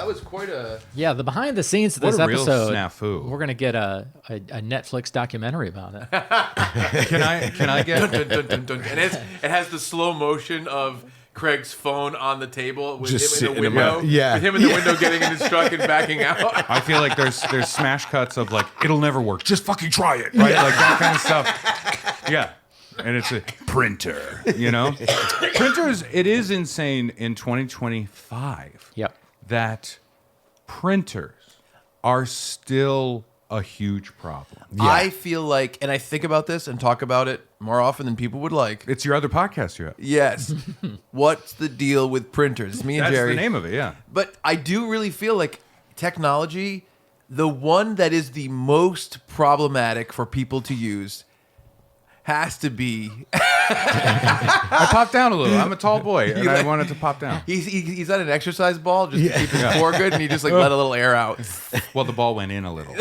That was quite a... Yeah, the behind the scenes of this What a real episode, snafu. we're going to get a Netflix documentary about it. Can I get... Dun, dun, dun, dun. And it has the slow motion of Craig's phone on the table with Just him in the sitting window. Yeah. With him in the window getting in his truck and backing out. I feel like there's smash cuts of like, it'll never work. Just fucking try it. Right? Like that kind of stuff. Yeah. And it's a printer, you know? Printers, it is insane in 2025 Yep. that printers are still a huge problem. I feel like, and I think about this and talk about it more often than people would like. It's your other podcast you have. Yes. What's the deal with printers? It's me and That's Jerry. the name of it, yeah. But I do really feel like technology, the one that is the most problematic for people to use, has to be. I popped down a little. I'm a tall boy, and I wanted to pop down. He's at an exercise ball just to keep his core good, and he just like let a little air out. Well, the ball went in a little.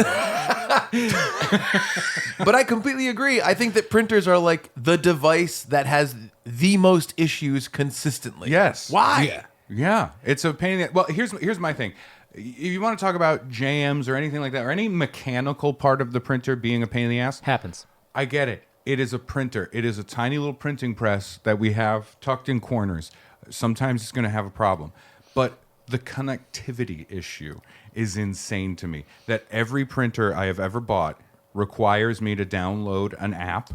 But I completely agree. I think that printers are like the device that has the most issues consistently. Yes. Why? Yeah. Yeah, it's a pain in the... Well, here's my thing. If you want to talk about jams or anything like that, or any mechanical part of the printer being a pain in the ass, Happens. I get it. It is a printer. It is a tiny little printing press that we have tucked in corners. Sometimes it's going to have a problem. But the connectivity issue is insane to me. That every printer I have ever bought requires me to download an app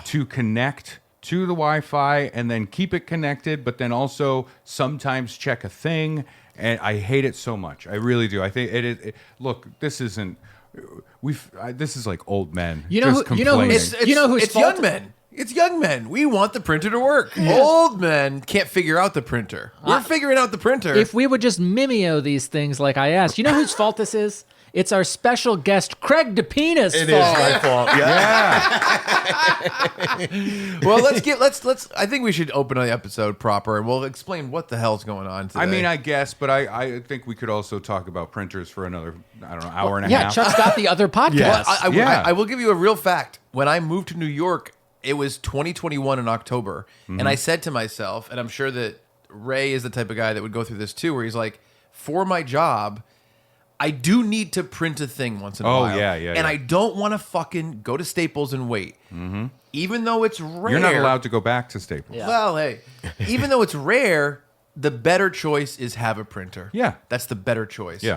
to connect to the Wi-Fi and then keep it connected, but then also sometimes check a thing. And I hate it so much. I really do. I think it is... Look, this isn't... this is like old men. You know just who- you know who- complaining. It's young men. It's young men. We want the printer to work. Old men can't figure out the printer. We're figuring out the printer. If we would just mimeo these things like I asked, you know whose fault this is? It's our special guest, Craig Depina's It fault. is my fault. Yeah. Well, let's. I think we should open the episode proper, and we'll explain what the hell's going on today. I mean, I guess, but I think we could also talk about printers for another, I don't know, hour and a Yeah, half. Chuck's got the other podcast. I will give you a real fact. When I moved to New York, it was 2021 in October, and I said to myself, and I'm sure that Ray is the type of guy that would go through this too, where he's like, for my job, I do need to print a thing once in a while. yeah. And I don't want to fucking go to Staples and wait. Even though it's rare. You're not allowed to go back to Staples. Yeah. Well, hey, even though it's rare, the better choice is have a printer. Yeah. That's the better choice. Yeah.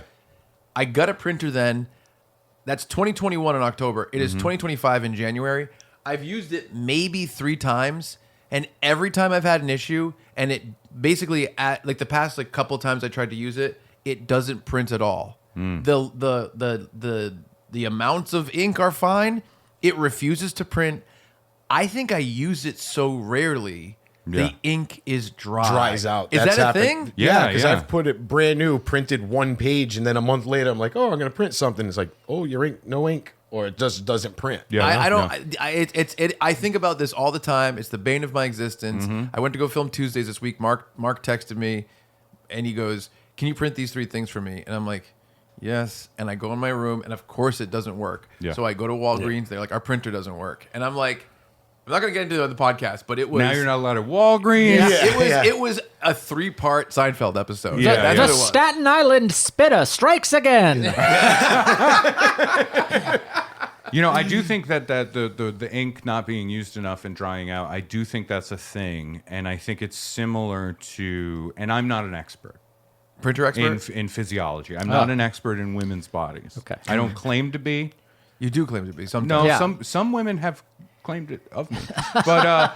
I got a printer then. That's 2021 in October. It is 2025 in January. I've used it maybe 3 times, and every time I've had an issue, and it basically at like the past like couple times I tried to use it, it doesn't print at all. The amounts of ink are fine. It refuses to print. I think I use it so rarely. Yeah. The ink is dry. Dries out. Is That's that a happened. thing? Yeah, because yeah. I've put it brand new, printed one page, and then a month later, I'm like, oh, I'm going to print something. It's like, oh, your ink, no ink, or it just doesn't print. Yeah, I no. don't. I think about this all the time. It's the bane of my existence. I went to go film Tuesdays this week. Mark texted me, and he goes, "Can you print these 3 things for me?" And I'm like, "Yes." And I go in my room, and of course it doesn't work. Yeah. So I go to Walgreens. They're like, "Our printer doesn't work," and I'm like, "I'm not going to get into the podcast, but it was." Now you're not allowed at Walgreens. Yeah. It was a 3-part Seinfeld episode. Yeah, That's The what it was. Staten Island spitter strikes again. You know, I do think that the ink not being used enough and drying out, I do think that's a thing. And I think it's similar to, and I'm not an expert. Printer expert. In physiology. I'm not an expert in women's bodies. Okay. I don't claim to be. You do claim to be sometimes. No, Yeah. some women have claimed it of me. But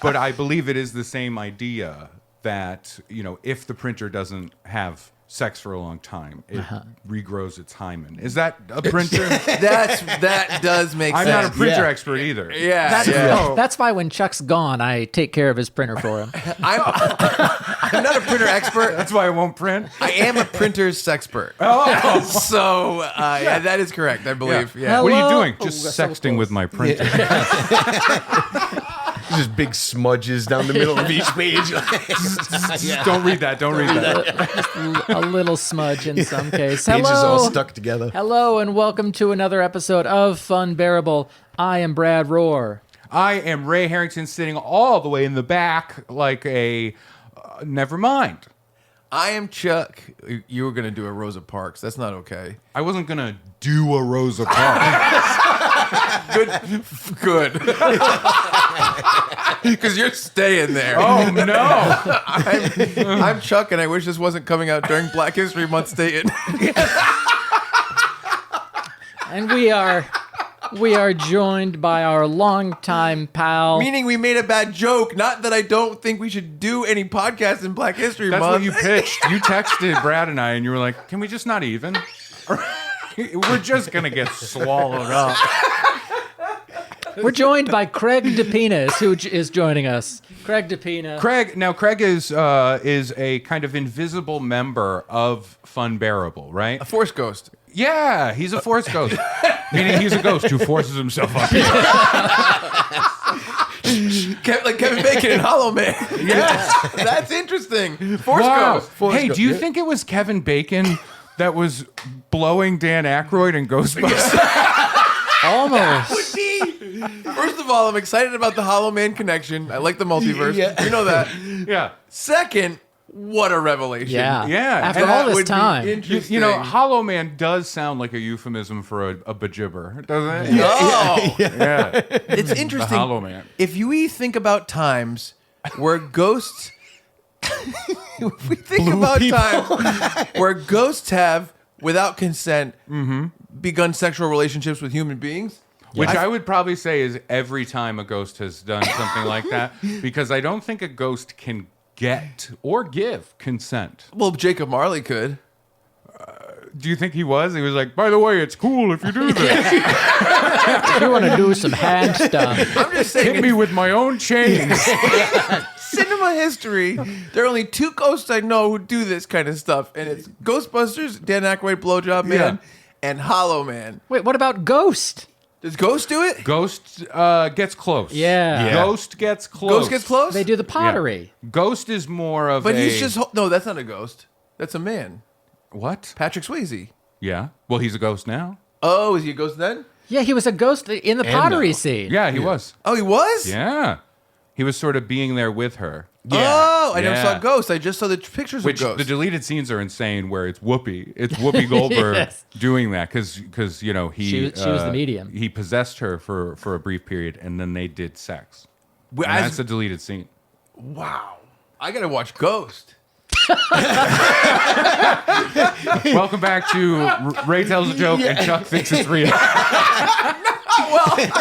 but I believe it is the same idea that, you know, if the printer doesn't have sex for a long time, it regrows its hymen. Is that a printer? That does make I'm sense. not a printer Yeah. expert either. Yeah. That's why when Chuck's gone, I take care of his printer for him. I'm not a printer expert. That's why I won't print. I am a printer's sexpert. So yeah, that is correct. I believe. Yeah. Hello? What are you doing? Oh, Just that's so sexting with my printer. Just big smudges down the middle of each page. Don't read that. Don't read that. A little smudge in some case. Pages all Hello. stuck together. Hello, and welcome to another episode of Funbearable. I am Brad Rohr. I am Ray Harrington, sitting all the way in the back like a never mind. I am Chuck. You were going to do a Rosa Parks. That's not okay. I wasn't gonna do a Rosa Parks. Good. Because you're staying there. Oh no! I'm Chuck, and I wish this wasn't coming out during Black History Month stating. And we are joined by our longtime pal. Meaning we made a bad joke. Not that I don't think we should do any podcasts in Black History That's Month. what you pitched. You texted Brad and I, and you were like, "Can we just not even? We're just gonna get swallowed up." We're joined by Craig Depina, who is joining us. Craig Depina. Craig is a kind of invisible member of Funbearable, right? A Force Ghost. Yeah, he's a force ghost, meaning he's a ghost who forces himself up here. Like Kevin Bacon in Hollow Man. Yes. That's interesting. Force Ghost. Force Hey, Ghost. do you think it was Kevin Bacon that was blowing Dan Aykroyd in Ghostbusters? Almost. First of all, I'm excited about the Hollow Man connection. I like the multiverse. Yeah. You know that. Yeah. Second, what a revelation. Yeah. Yeah. After And all That this would be time. interesting. You know, Hollow Man does sound like a euphemism for a bajibber, doesn't it? Oh, Yeah. it's The interesting. Hollow Man. If we think about times where ghosts, if we think about times where ghosts have, without consent, begun sexual relationships with human beings, Which I would probably say is every time a ghost has done something like that, because I don't think a ghost can get or give consent. well, Jacob Marley could. Do you think he was? He was like, by the way, it's cool if you do this. You want to do some hand stuff. I'm just saying, Hit me with my own chains. cinema history, there are only two ghosts I know who do this kind of stuff, and it's Ghostbusters, Dan Aykroyd, Blowjob Man, and Hollow Man. Wait, what about Ghost? Does Ghost do it? Ghost gets close. Yeah. Ghost gets close. Ghost gets close? They do the pottery. Ghost is more of But a... he's just... No, that's not a ghost. That's a man. What? Patrick Swayze. Yeah. Well, he's a ghost now. Oh, is he a ghost then? Yeah, he was a ghost in the pottery no. scene. Yeah, he was. Oh, he was? Yeah. He was sort of being there with her. Oh, I never Yeah. saw Ghost. I just saw the pictures Which of Ghost. the deleted scenes are insane, where it's Whoopi. It's Whoopi Goldberg Yes. doing that because you know She was the medium. He possessed her for a brief period, and then they did sex. Well, And as- that's a deleted scene. Wow. I got to watch Ghost. Welcome back to Ray tells a joke and Chuck thinks it's real.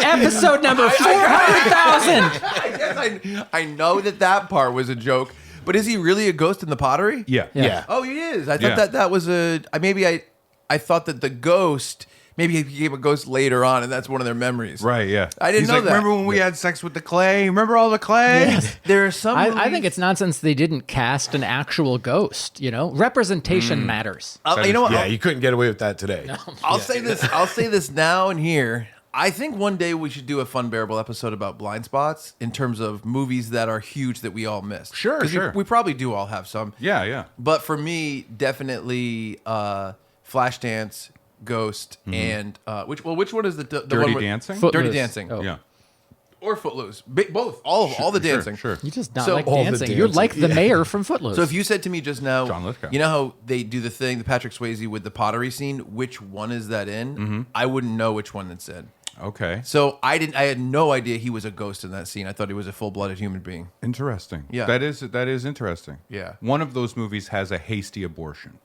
Episode number 400,000. I guess I know that part was a joke, but is he really a ghost in the pottery? Yeah. Yeah. Oh, he is. I thought Yeah. that was a... I thought that the ghost... Maybe he became a ghost later on, and that's one of their memories. Right, yeah. I didn't He's know like, that. Remember when we had sex with the clay? Remember all the clay? There are some I movies- think it's nonsense they didn't cast an actual ghost. You know, representation matters. You know what? Yeah, you couldn't get away with that today. I'll say this. I'll say this now and here. I think one day we should do a Funbearable episode about blind spots in terms of movies that are huge that we all missed. Sure, 'Cause sure. We probably do all have some. Yeah, yeah. But for me, definitely Flashdance, Ghost, and which one is the Dirty one where- Dancing? Footloose. Dirty Dancing. Oh. Yeah. Or Footloose. Both. All the Sure, dancing. Sure. You just not So- like all the dancing. You're dancing, like the yeah. mayor from Footloose. So if you said to me just now, John Lithgow. you know how they do the thing, the Patrick Swayze with the pottery scene, which one is that in? Mm-hmm. I wouldn't know which one it said. Okay. So I had no idea he was a ghost in that scene. I thought he was a full-blooded human being. Interesting. Yeah. That is interesting. Yeah. One of those movies has a hasty abortion.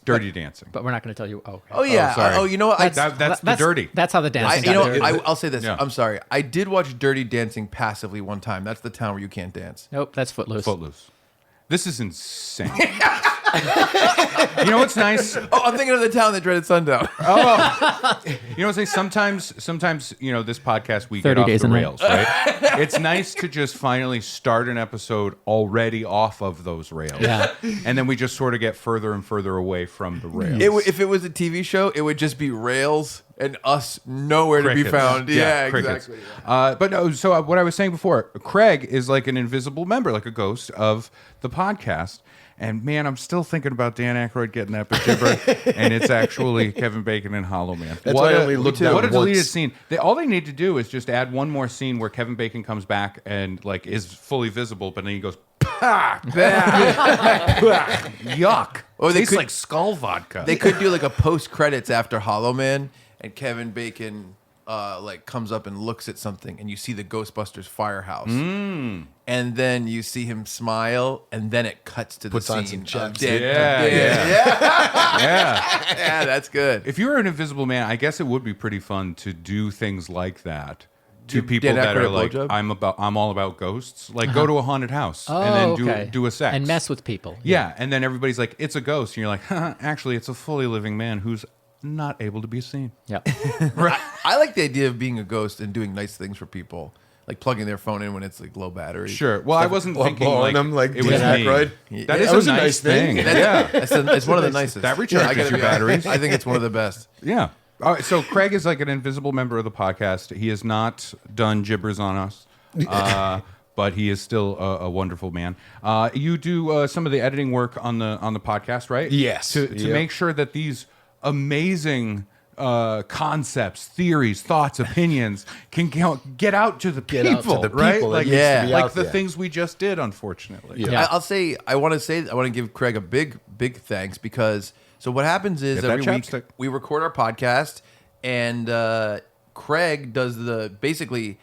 Dirty Dancing. but we're not going to tell you. Okay. Oh yeah. sorry. You know what? That's the dirty. That's how the dancing got dirty. I'll say this. Yeah. I'm sorry. I did watch Dirty Dancing passively one time. That's the town where you can't dance. Nope, that's Footloose. Footloose. This is insane. You know what's nice? Oh, I'm thinking of the town that dreaded sundown. You know what's nice? Sometimes you know this podcast we 30 get off days the in a- rails, right? It's nice to just finally start an episode already off of those rails, Yeah. and then we just sort of get further and further away from the rails. If it was a TV show, it would just be rails and us nowhere to be Crickets. found. Yeah, crickets. exactly. But no, so what I was saying before, Craig is like an invisible member, like a ghost of the podcast. And man, I'm still thinking about Dan Aykroyd getting that jibber, and it's actually Kevin Bacon and Hollow Man. That's why I only looked down What a deleted once. scene! All they need to do is just add one more scene where Kevin Bacon comes back and like is fully visible, but then he goes Yuck. Or they Tastes could- like skull vodka. They could do like a post credits after Hollow Man, and Kevin Bacon like comes up and looks at something, and you see the Ghostbusters firehouse, and then you see him smile, and then it cuts to Puts the on scene. some of chapstick. dead- Yeah. yeah, that's good. If you were an Invisible Man, I guess it would be pretty fun to do things like that to Do people Dan that Aykroyd are a like, blowjob? I'm all about ghosts. Like, go to a haunted house Oh, and then okay. do a sex and mess with people. Yeah, and then everybody's like, it's a ghost, and you're like, actually, it's a fully living man who's not able to be seen. Yeah. I like the idea of being a ghost and doing nice things for people, like plugging their phone in when it's like low battery. Sure. Well, I wasn't Or thinking blowing like, them like it was Dan me. Aykroyd. That is That was a a nice nice thing. thing. Yeah. It's one of the nicest. That recharges I gotta your be honest. batteries. I think it's one of the best. Yeah. All right, so Craig is like an invisible member of the podcast. He has not done gibbers on us, but he is still a wonderful man. You do some of the editing work on the podcast, right? Yes. To Yep. make sure that these amazing concepts, theories, thoughts, opinions can get out to the people, out to the right? people. It Like, needs to be like out the there. things we just did, unfortunately. Yeah. Yeah. I'll say I want to give Craig a big thanks because so what happens is Get that every week chapstick. we record our podcast and Craig does basically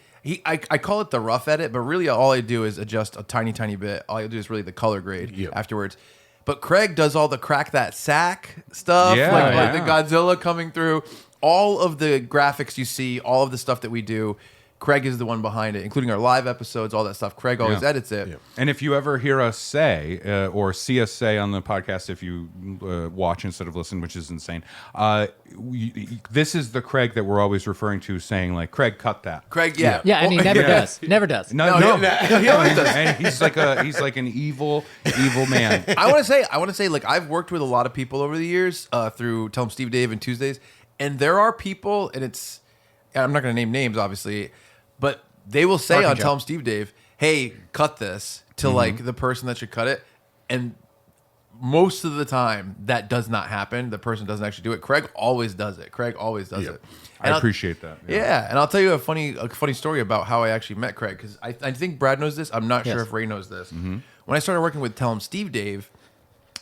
I call it the rough edit, but really all I do is adjust a tiny bit. All I do is really the color grade Yep. afterwards. But Craig does all the crack that sack stuff, Yeah, like the yeah. Godzilla coming through, all of the graphics you see, all of the stuff that we do. Craig is the one behind it, including our live episodes, all that stuff. Craig always Yeah. edits it. Yeah. And if you ever hear us say or see us say on the podcast, if you watch instead of listen, which is insane, this is the Craig that we're always referring to, saying like, "Craig, cut that." Craig, yeah. Yeah, and he never does. Never does. No, No, no. he always does. And he's like an evil man. I want to say, like I've worked with a lot of people over the years through Tell 'em Steve Dave and Tuesdays, and there are people, and I'm not going to name names, obviously, but they will say Mark and on Joe. Tell 'em Steve Dave, "Hey, cut this," to like the person that should cut it, and most of the time that does not happen. The person doesn't actually do it. Craig always does it. Craig always does it. And I appreciate that. Yeah, and I'll tell you a funny story about how I actually met Craig because I think Brad knows this. I'm not sure Yes. if Ray knows this. When I started working with Tell 'em Steve Dave,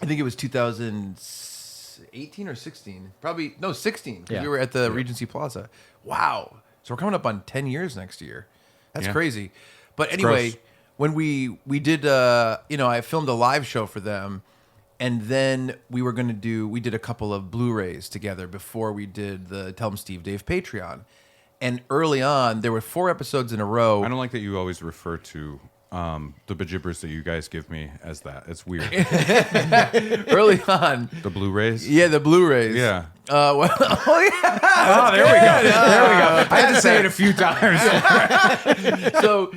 I think it was 2018 or 16. Probably no 16 because Yeah. we were at the Regency Plaza. Wow, so we're coming up on 10 years next year. That's Yeah. crazy. But anyway, gross. when we did I filmed a live show for them. And then we did a couple of Blu-rays together before we did the Tell 'em Steve Dave Patreon. And early on, there were 4 episodes in a row. I don't like that you always refer to the bejibbers that you guys give me as that. It's weird. Early on, The Blu-rays. yeah, the Blu-rays. Yeah. Oh yeah. Oh, there we go. There we go. I had to say it a few times. So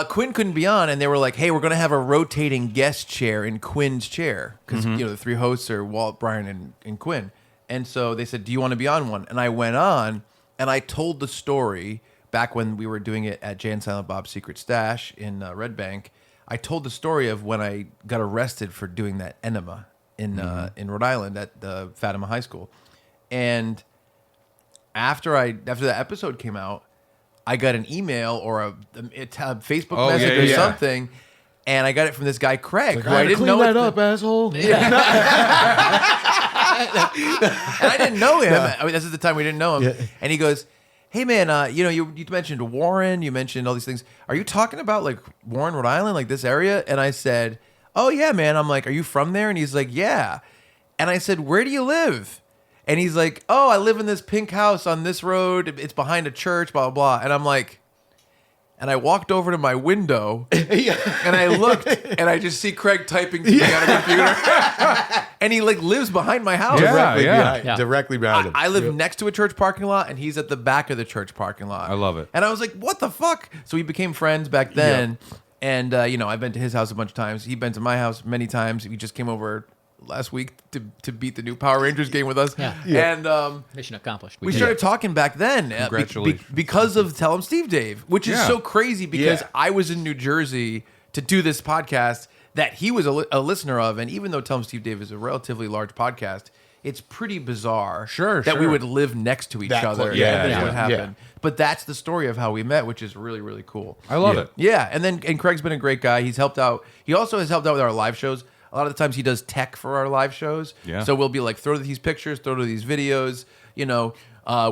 Quinn couldn't be on, and they were like, "Hey, we're going to have a rotating guest chair in Quinn's chair because the 3 hosts are Walt, Brian, and Quinn." And so they said, "Do you want to be on one?" And I went on, and I told the story back when we were doing it at Jay and Silent Bob's Secret Stash in Red Bank. I told the story of when I got arrested for doing that enema in Rhode Island at the Fatima High School, and after that episode came out, I got an email or a Facebook Oh, message yeah, or yeah. something, and I got it from this guy Craig, who I Gotta didn't clean know. that up, asshole. And I didn't know him. I mean, this is the time we didn't know him. Yeah. And he goes, "Hey man, you mentioned Warren, you mentioned all these things. Are you talking about like Warren, Rhode Island, like this area?" And I said, "Oh yeah, man." I'm like, "Are you from there?" And he's like, "Yeah." And I said, "Where do you live?" And he's like, "Oh, I live in this pink house on this road. It's behind a church, blah, blah, blah." And I'm like, and I walked over to my window and I looked and I just see Craig typing to me on a computer. And he like lives behind my house. Yeah. Directly behind, Yeah. directly behind him. I live next to a church parking lot and he's at the back of the church parking lot. I love it. And I was like, what the fuck? So we became friends back then. And, I've been to his house a bunch of times. He'd been to my house many times. He just came over last week to beat the new Power Rangers game with us. Yeah. And Mission accomplished. we started talking back then Congratulations. because of Tell 'em Steve Dave, which is Yeah. so crazy because Yeah. I was in New Jersey to do this podcast that he was a listener of. And even though Tell 'em Steve Dave is a relatively large podcast, it's pretty bizarre Sure, that we sure. would live next to each That other. close. Yeah, and things yeah, would happen. yeah. But that's the story of how we met, which is really, really cool. I love it. Yeah, and Craig's been a great guy. He's helped out. He also has helped out with our live shows. A lot of the times he does tech for our live shows. Yeah. So we'll be like, throw to these pictures, throw to these videos. You know,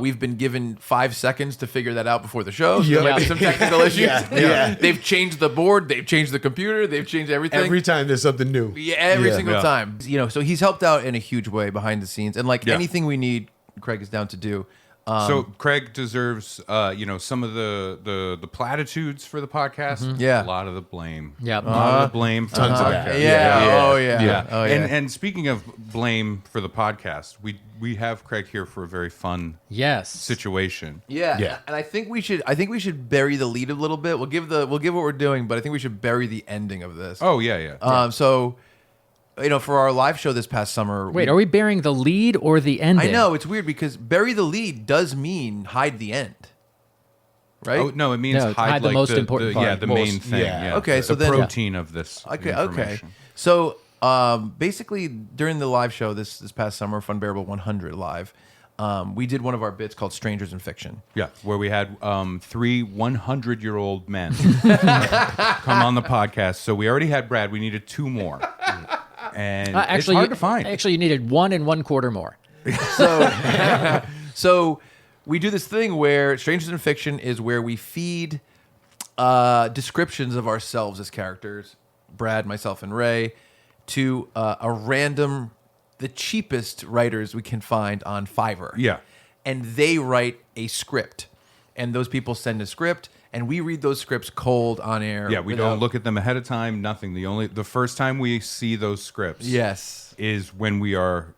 we've been given 5 seconds to figure that out before the show. So there might be some technical issues. Yeah. They've changed the board. They've changed the computer. They've changed everything. Every time there's something new. Yeah, every Yeah. single Yeah. time. You know, so he's helped out in a huge way behind the scenes. And like Yeah. anything we need, Craig is down to do. So Craig deserves, some of the platitudes for the podcast. Yeah. a lot of the blame. Yeah. a lot of the blame for Tons the of podcast. that. Yeah. Oh yeah. Yeah. Oh yeah. And speaking of blame for the podcast, we have Craig here for a very fun Yes. situation. Yeah, Yeah. and I think we should bury the lead a little bit. We'll give what we're doing, but I think we should bury the ending of this. Oh yeah. So, you know, for our live show this past summer. Wait, are we burying the lead or the ending? I know it's weird because bury the lead does mean hide the end, right? Oh no, it means No, hide the like most important part. Yeah, the Most- main thing. yeah. Yeah. Okay, the so then- protein of this. Okay. information. So, basically, during the live show this past summer, Funbearable 100 live, we did one of our bits called "Strangers in Fiction." Yeah, where we had 3 100-year-old men come on the podcast. So we already had Brad. We needed 2 more, and it's hard to find. Actually, you needed 1 1/4 more. So we do this thing where Strangers in Fiction is where we feed descriptions of ourselves as characters, Brad, myself, and Ray, to the cheapest writers we can find on Fiverr. Yeah. And they write a script. And those people send a script, and we read those scripts cold on air. Yeah, we don't look at them ahead of time. Nothing. The first time we see those scripts, Yes. is when we are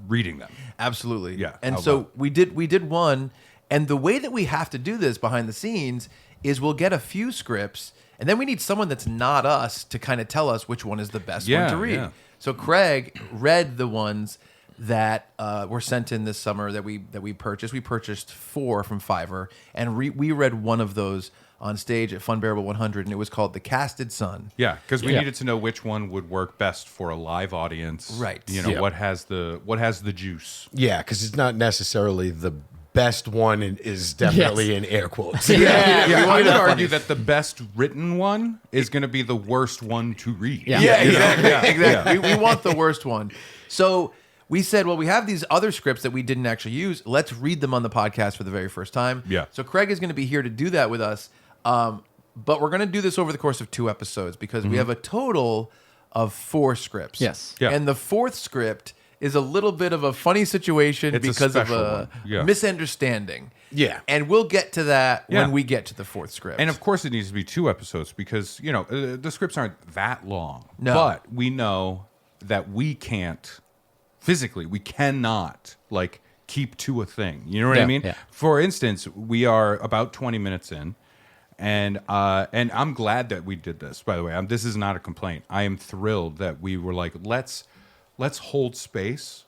reading them. Absolutely. Yeah, And how so about- we did one, and the way that we have to do this behind the scenes is we'll get a few scripts, and then we need someone that's not us to kind of tell us which one is the best one Yeah, to read. yeah. So Craig read the ones that were sent in this summer that we purchased. We purchased 4 from Fiverr, and we read one of those on stage at Funbearable 100, and it was called "The Casted Sun." Yeah, because we Yeah. needed to know which one would work best for a live audience. Right. You know Yeah. what has the juice. Yeah, because it's not necessarily the best one and is definitely in air quotes. Yeah, I would that argue that the best written one is going to be the worst one to read. Yeah. Yeah, You know? exactly. Yeah. Exactly. We want the worst one. So we said, well, we have these other scripts that we didn't actually use. Let's read them on the podcast for the very first time. Yeah. So Craig is going to be here to do that with us. But we're going to do this over the course of 2 episodes because we have a total of 4 scripts. Yes. Yeah. And the 4th script is a little bit of a funny situation It's a because of special a one. Yeah. misunderstanding. Yeah. And we'll get to that Yeah. when we get to the 4th script. And of course, it needs to be 2 episodes because the scripts aren't that long. No. But we know that we can't physically, we cannot like keep to a thing. You know what I Yeah, mean? yeah. For instance, we are about 20 minutes in. And I'm glad that we did this. By the way, this is not a complaint. I am thrilled that we were like, let's hold space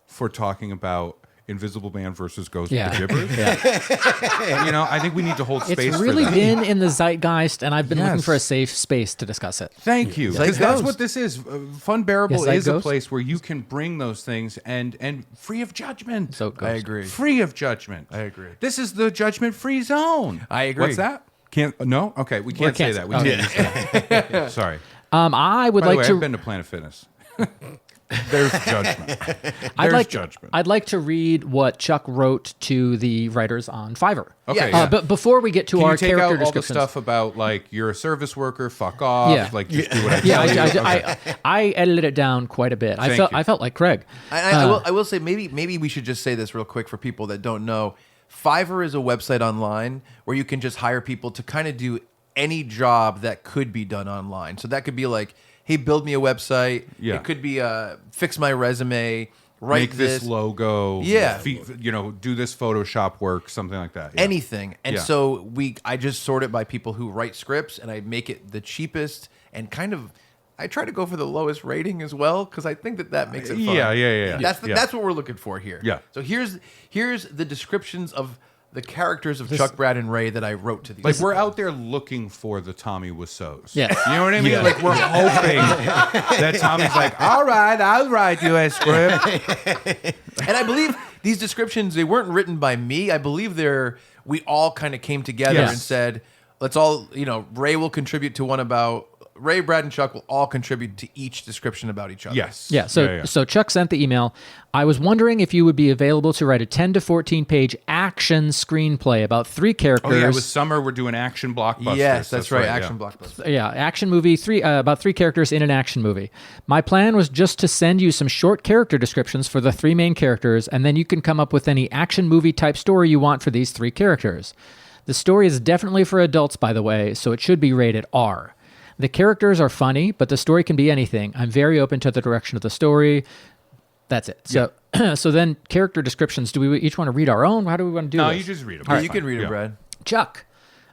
for talking about Invisible Man versus Ghost Yeah. of the Gibbers. Yeah. I think we need to hold space. It's for really that. been in the zeitgeist, and I've been looking Yes. for a safe space to discuss it. Thank you, because that's what this is. Funbearable Yes, is a Ghost. place where you can bring those things and free of judgment. So I agree. Free of judgment. I agree. This is the judgment-free zone. I agree. What's that? Can't no? Okay, we can't say that. We okay. can't. use that. Sorry. I would By the like way, to. I've been to Planet Fitness. There's judgment. I'd like judgment. I'd like to read what Chuck wrote to the writers on Fiverr. Okay, Yeah. yeah. But before we get to Can our you take character out all the descriptions, stuff about like you're a service worker? Fuck off. Yeah. Like just do what I yeah, tell you. I edited it down quite a bit. Thank you. I felt like Craig. I will say maybe we should just say this real quick for people that don't know. Fiverr is a website online where you can just hire people to kind of do any job that could be done online. So that could be like, hey, build me a website. Yeah. It could be fix my resume, write Make this logo. Yeah. Do this Photoshop work, something like that. Yeah. anything. And Yeah. so I just sort it by people who write scripts, and I make it the cheapest and kind of. I try to go for the lowest rating as well because I think that makes it fun. Yeah. That's Yeah. that's what we're looking for here. Yeah. So here's the descriptions of the characters of Chuck, Brad, and Ray that I wrote to these. Like we're out there looking for the Tommy Wiseaus. Yes. You know what I mean? Like we're hoping that Tommy's like, all right, I'll write you a script. And I believe these descriptions, they weren't written by me. I believe we all kind of came together Yes. and said, let's all, Ray will contribute to one about, Ray, Brad, and Chuck will all contribute to each description about each other. Yes. Yeah, so Chuck sent the email. I was wondering if you would be available to write a 10 to 14 page action screenplay about 3 characters. Oh yeah, with summer we're doing action blockbusters. Yes, that's right. yeah. Action blockbuster. Yeah, action movie, about 3 characters in an action movie. My plan was just to send you some short character descriptions for the 3 main characters, and then you can come up with any action movie type story you want for these 3 characters. The story is definitely for adults, by the way, so it should be rated R. The characters are funny, but the story can be anything. I'm very open to the direction of the story. That's it. So, so then character descriptions. Do we each want to read our own? How do we want to do this? No, you just read them. Yeah, you can read it, Brad. Chuck,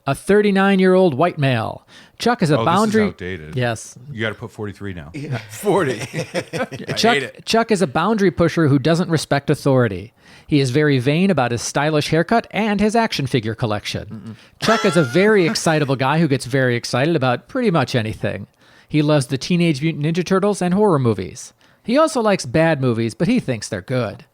a 39-year-old white male. Chuck is a boundary. This is outdated. Yes. You got to put 43 now. 40. Chuck is a boundary pusher who doesn't respect authority. He is very vain about his stylish haircut and his action figure collection. Chuck is a very excitable guy who gets very excited about pretty much anything. He loves the Teenage Mutant Ninja Turtles and horror movies. He also likes bad movies, but he thinks they're good.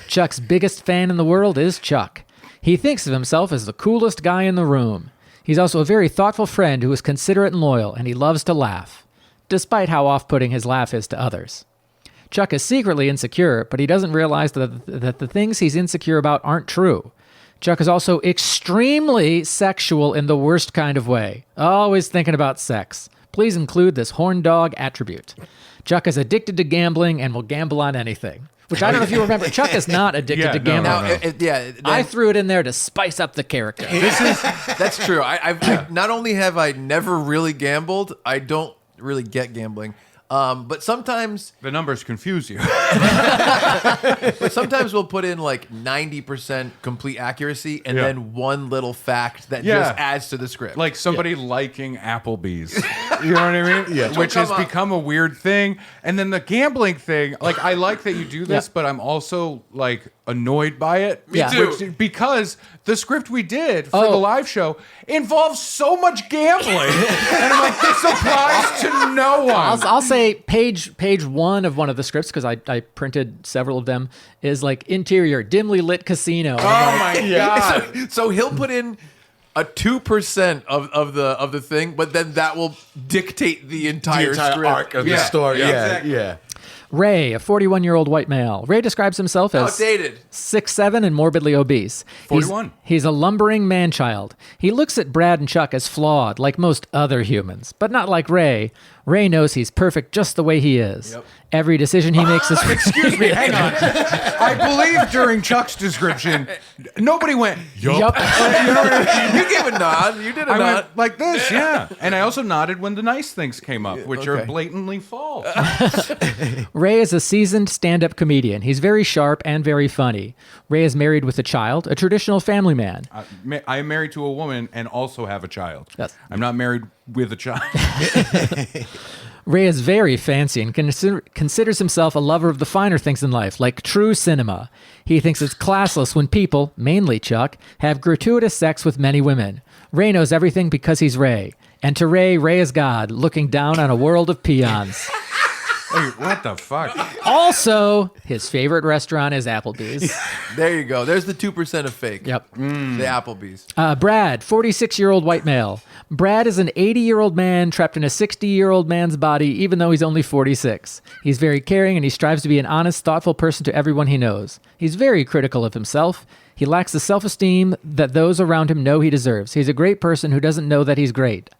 Chuck's biggest fan in the world is Chuck. He thinks of himself as the coolest guy in the room. He's also a very thoughtful friend who is considerate and loyal, and he loves to laugh, despite how off-putting his laugh is to others. Chuck is secretly insecure, but he doesn't realize that the things he's insecure about aren't true. Chuck is also extremely sexual in the worst kind of way, always thinking about sex. Please include this horn dog attribute. Chuck is addicted to gambling and will gamble on anything. Which I don't know if you remember. Chuck is not addicted to gambling. I threw it in there to spice up the character. That's true. I not only have I never really gambled, I don't really get gambling. But sometimes The numbers confuse you. but sometimes we'll put in like 90% complete accuracy and then one little fact that just adds to the script. Like somebody liking Applebee's. You know what I mean? Yeah. Which has become a weird thing. And then the gambling thing, like I like that you do this, but I'm also like annoyed by it. Me too. Because the script we did for the live show involves so much gambling. And I'm like, this applies to no one. I'll say page 1 of one of the scripts, because I printed several of them, is like interior, dimly lit casino. Oh my God. So he'll put in a 2% of the thing, but then that will dictate the entire script. arc of the story. Yeah, Yeah, exactly. yeah. Ray, a 41-year-old white male. Ray describes himself as Outdated. 6'7" and morbidly obese. 41. He's a lumbering man-child. He looks at Brad and Chuck as flawed, like most other humans, but not like Ray. Ray knows he's perfect just the way he is. Yep. Every decision he makes is... Excuse me, hang on. I believe during Chuck's description, nobody went, yup. Yup. You gave a nod. You did a I nod. went like this, yeah. And I also nodded when the nice things came up, which are okay. blatantly false. Ray is a seasoned stand-up comedian. He's very sharp and very funny. Ray is married with a child, a traditional family man. I am married to a woman and also have a child. Yes. I'm not married with a child. Ray is very fancy and considers himself a lover of the finer things in life, like true cinema. He thinks it's classless when people, mainly Chuck, have gratuitous sex with many women. Ray knows everything because he's Ray. And to Ray, Ray is God, looking down on a world of peons. Wait, what the fuck? Also, his favorite restaurant is Applebee's. There you go. There's the 2% of fake. Yep. The Applebee's. Brad, 46-year-old white male. Brad is an 80-year-old man trapped in a 60-year-old man's body, even though he's only 46. He's very caring, and he strives to be an honest, thoughtful person to everyone he knows. He's very critical of himself. He lacks the self-esteem that those around him know he deserves. He's a great person who doesn't know that he's great.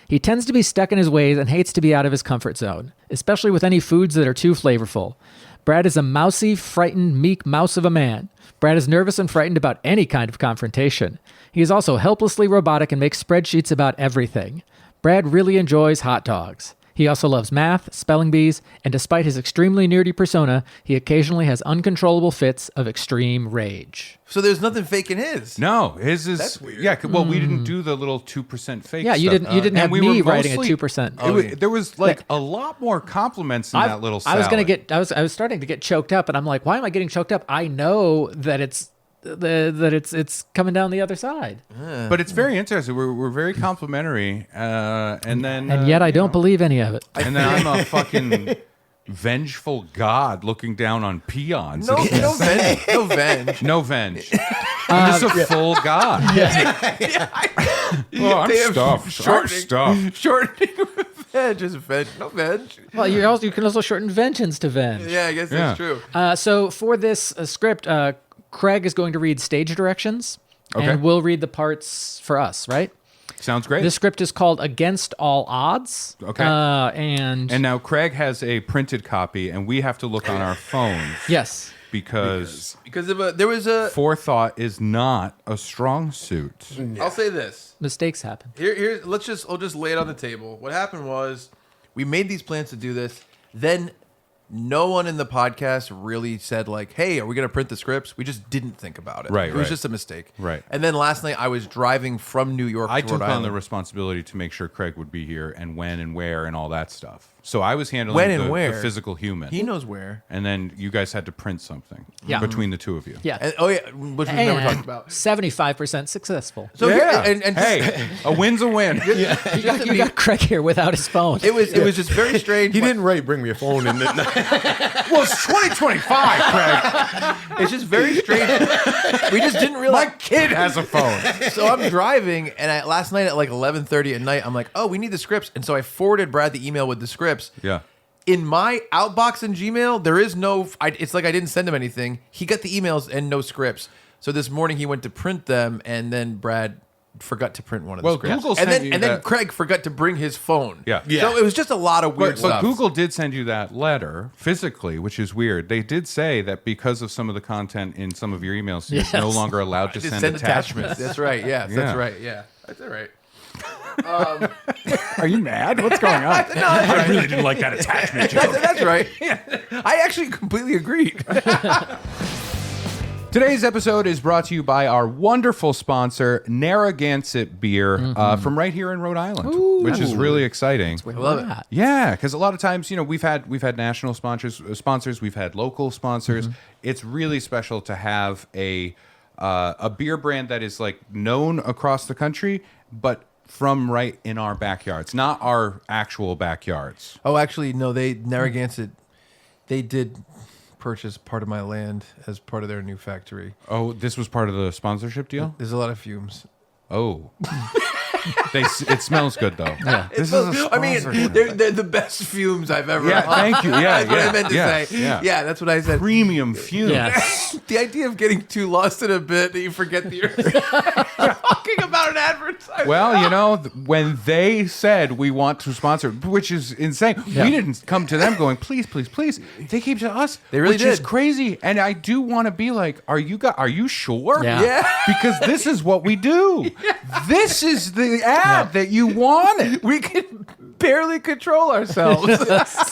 He tends to be stuck in his ways and hates to be out of his comfort zone, especially with any foods that are too flavorful. Brad is a mousy, frightened, meek mouse of a man. Brad is nervous and frightened about any kind of confrontation. He is also helplessly robotic and makes spreadsheets about everything. Brad really enjoys hot dogs. He also loves math, spelling bees, and despite his extremely nerdy persona, he occasionally has uncontrollable fits of extreme rage. So there's nothing fake in his. No, his is That's weird. Yeah, well, we didn't do the little 2% fake. Yeah, you stuff. didn't have And we me were writing a mostly- 2%. There was like a lot more compliments in that little salad. I was starting to get choked up, and I'm like, why am I getting choked up? I know that it's that it's coming down the other side. But it's very interesting. We're very complimentary, and then And yet I don't believe any of it. And then I'm a fucking vengeful god looking down on peons. No venge. No venge. No venge. I'm just a full god. Oh, I'm stuffed. I'm stuffed. Shortening venge is venge. No venge. Well, you can also shorten vengeance to venge. Yeah, I guess that's true. So for this script, Craig is going to read stage directions, and we'll read the parts for us, right? Sounds great. This script is called Against All Odds. Okay. And now Craig has a printed copy, and we have to look on our phones. Yes. Because there was a forethought is not a strong suit. I'll say this. Mistakes happen. I'll just lay it on the table. What happened was we made these plans to do this. Then no one in the podcast really said like, "Hey, are we going to print the scripts?" We just didn't think about it. Right, It was right. just a mistake. Right. And then last night I was driving from New York I to took Rhode on Island. the responsibility to make sure Craig would be here and when and where and all that stuff. So I was handling When and the where? physical human. He knows where. And then you guys had to print something Yeah. between the two of you. Yeah. And, which we've never talked about. 75% successful. So Yeah. and Hey, a win's a win. You got Craig here without his phone. it was just very strange. He didn't write, bring me a phone. And then, Well, it's 2025, Craig. It's just very strange. We just didn't realize. My kid has a phone. So I'm driving, and last night at like 11:30 at night, I'm like, "Oh, we need the scripts," and so I forwarded Brad the email with the scripts. Yeah. In my outbox in Gmail, there is no. It's like I didn't send him anything. He got the emails and no scripts. So this morning he went to print them, and then Brad forgot to print one of the Well, scripts. Google and sent you then that- Craig forgot to bring his phone. Yeah. So it was just a lot of weird But stuff. Google did send you that letter physically, which is weird. They did say that because of some of the content in some of your emails, you're no longer allowed to Just send attachments. That's right. Yeah, Yeah. that's right. Yeah, that's all right. Are you mad? What's going on? I really didn't like that attachment. That's right. I actually completely agreed. Today's episode is brought to you by our wonderful sponsor, Narragansett Beer, from right here in Rhode Island, which is really exciting. I love it. Yeah, because a lot of times, we've had national sponsors, we've had local sponsors. It's really special to have a beer brand that is like known across the country, but from right in our backyards, not our actual backyards. Oh, actually, no. Narragansett, they did purchase part of my land as part of their new factory. Oh, this was part of the sponsorship deal? There's a lot of fumes. Oh. It smells good though. Yeah. This is a I mean, sponsorship. they're the best fumes I've ever. Yeah, thank you. Yeah, that's what yeah, I meant to yeah, say. yeah. Yeah, that's what I said. Premium fumes. Yes. The idea of getting too lost in a bit that you forget that you're talking about an advertisement. Well, when they said we want to sponsor, which is insane, we didn't come to them going, please, please, please. They came to us. They really which is did. crazy. And I do want to be like, are you sure? Yeah. Yeah. Because this is what we do. This is the ad that you wanted. We can barely control ourselves.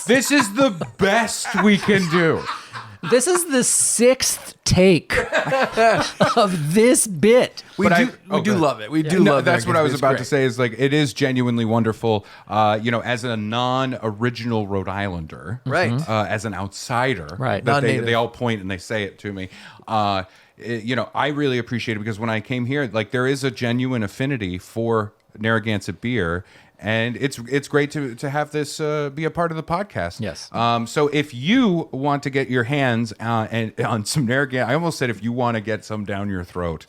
This is the best we can do. This is the 6th take of this bit. We But do go ahead. love it. We do No, love that's what I was Narragansett. about to It's say. Is like it is genuinely wonderful. As a non-original Rhode Islander, Right. As an outsider, Right. That Non-native. they all point and they say it to me. I really appreciate it because when I came here, like there is a genuine affinity for Narragansett beer. And it's great to have this be a part of the podcast. Yes. So if you want to get your hands on some Narragansett, I almost said if you want to get some down your throat,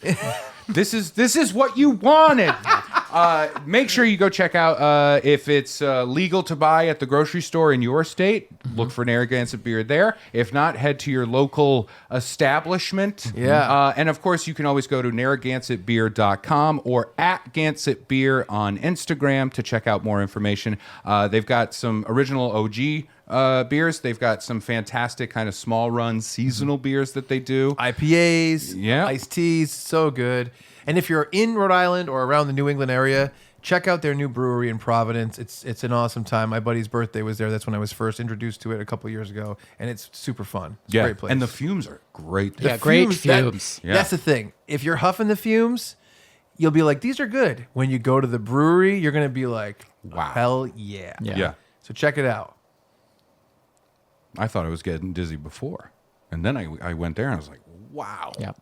this is what you wanted. Make sure you go check out if it's legal to buy at the grocery store in your state. Look for Narragansett beer there. If not, head to your local establishment. Yeah. And of course, you can always go to narragansettbeer.com or at Gansett Beer on Instagram to check out more information. They've got some original OG beers. They've got some fantastic kind of small run seasonal beers that they do. IPAs, Yeah. iced teas, so good. And if you're in Rhode Island or around the New England area, check out their new brewery in Providence. It's an awesome time. My buddy's birthday was there. That's when I was first introduced to it a couple years ago, and it's super fun. It's a great place. And the fumes are great. Yeah, great that- fumes. Yeah. That's the thing. If you're huffing the fumes, you'll be like, these are good. When you go to the brewery, you're going to be like, Wow. hell yeah. Yeah. So check it out. I thought I was getting dizzy before. And then I went there and I was like, wow. Yeah.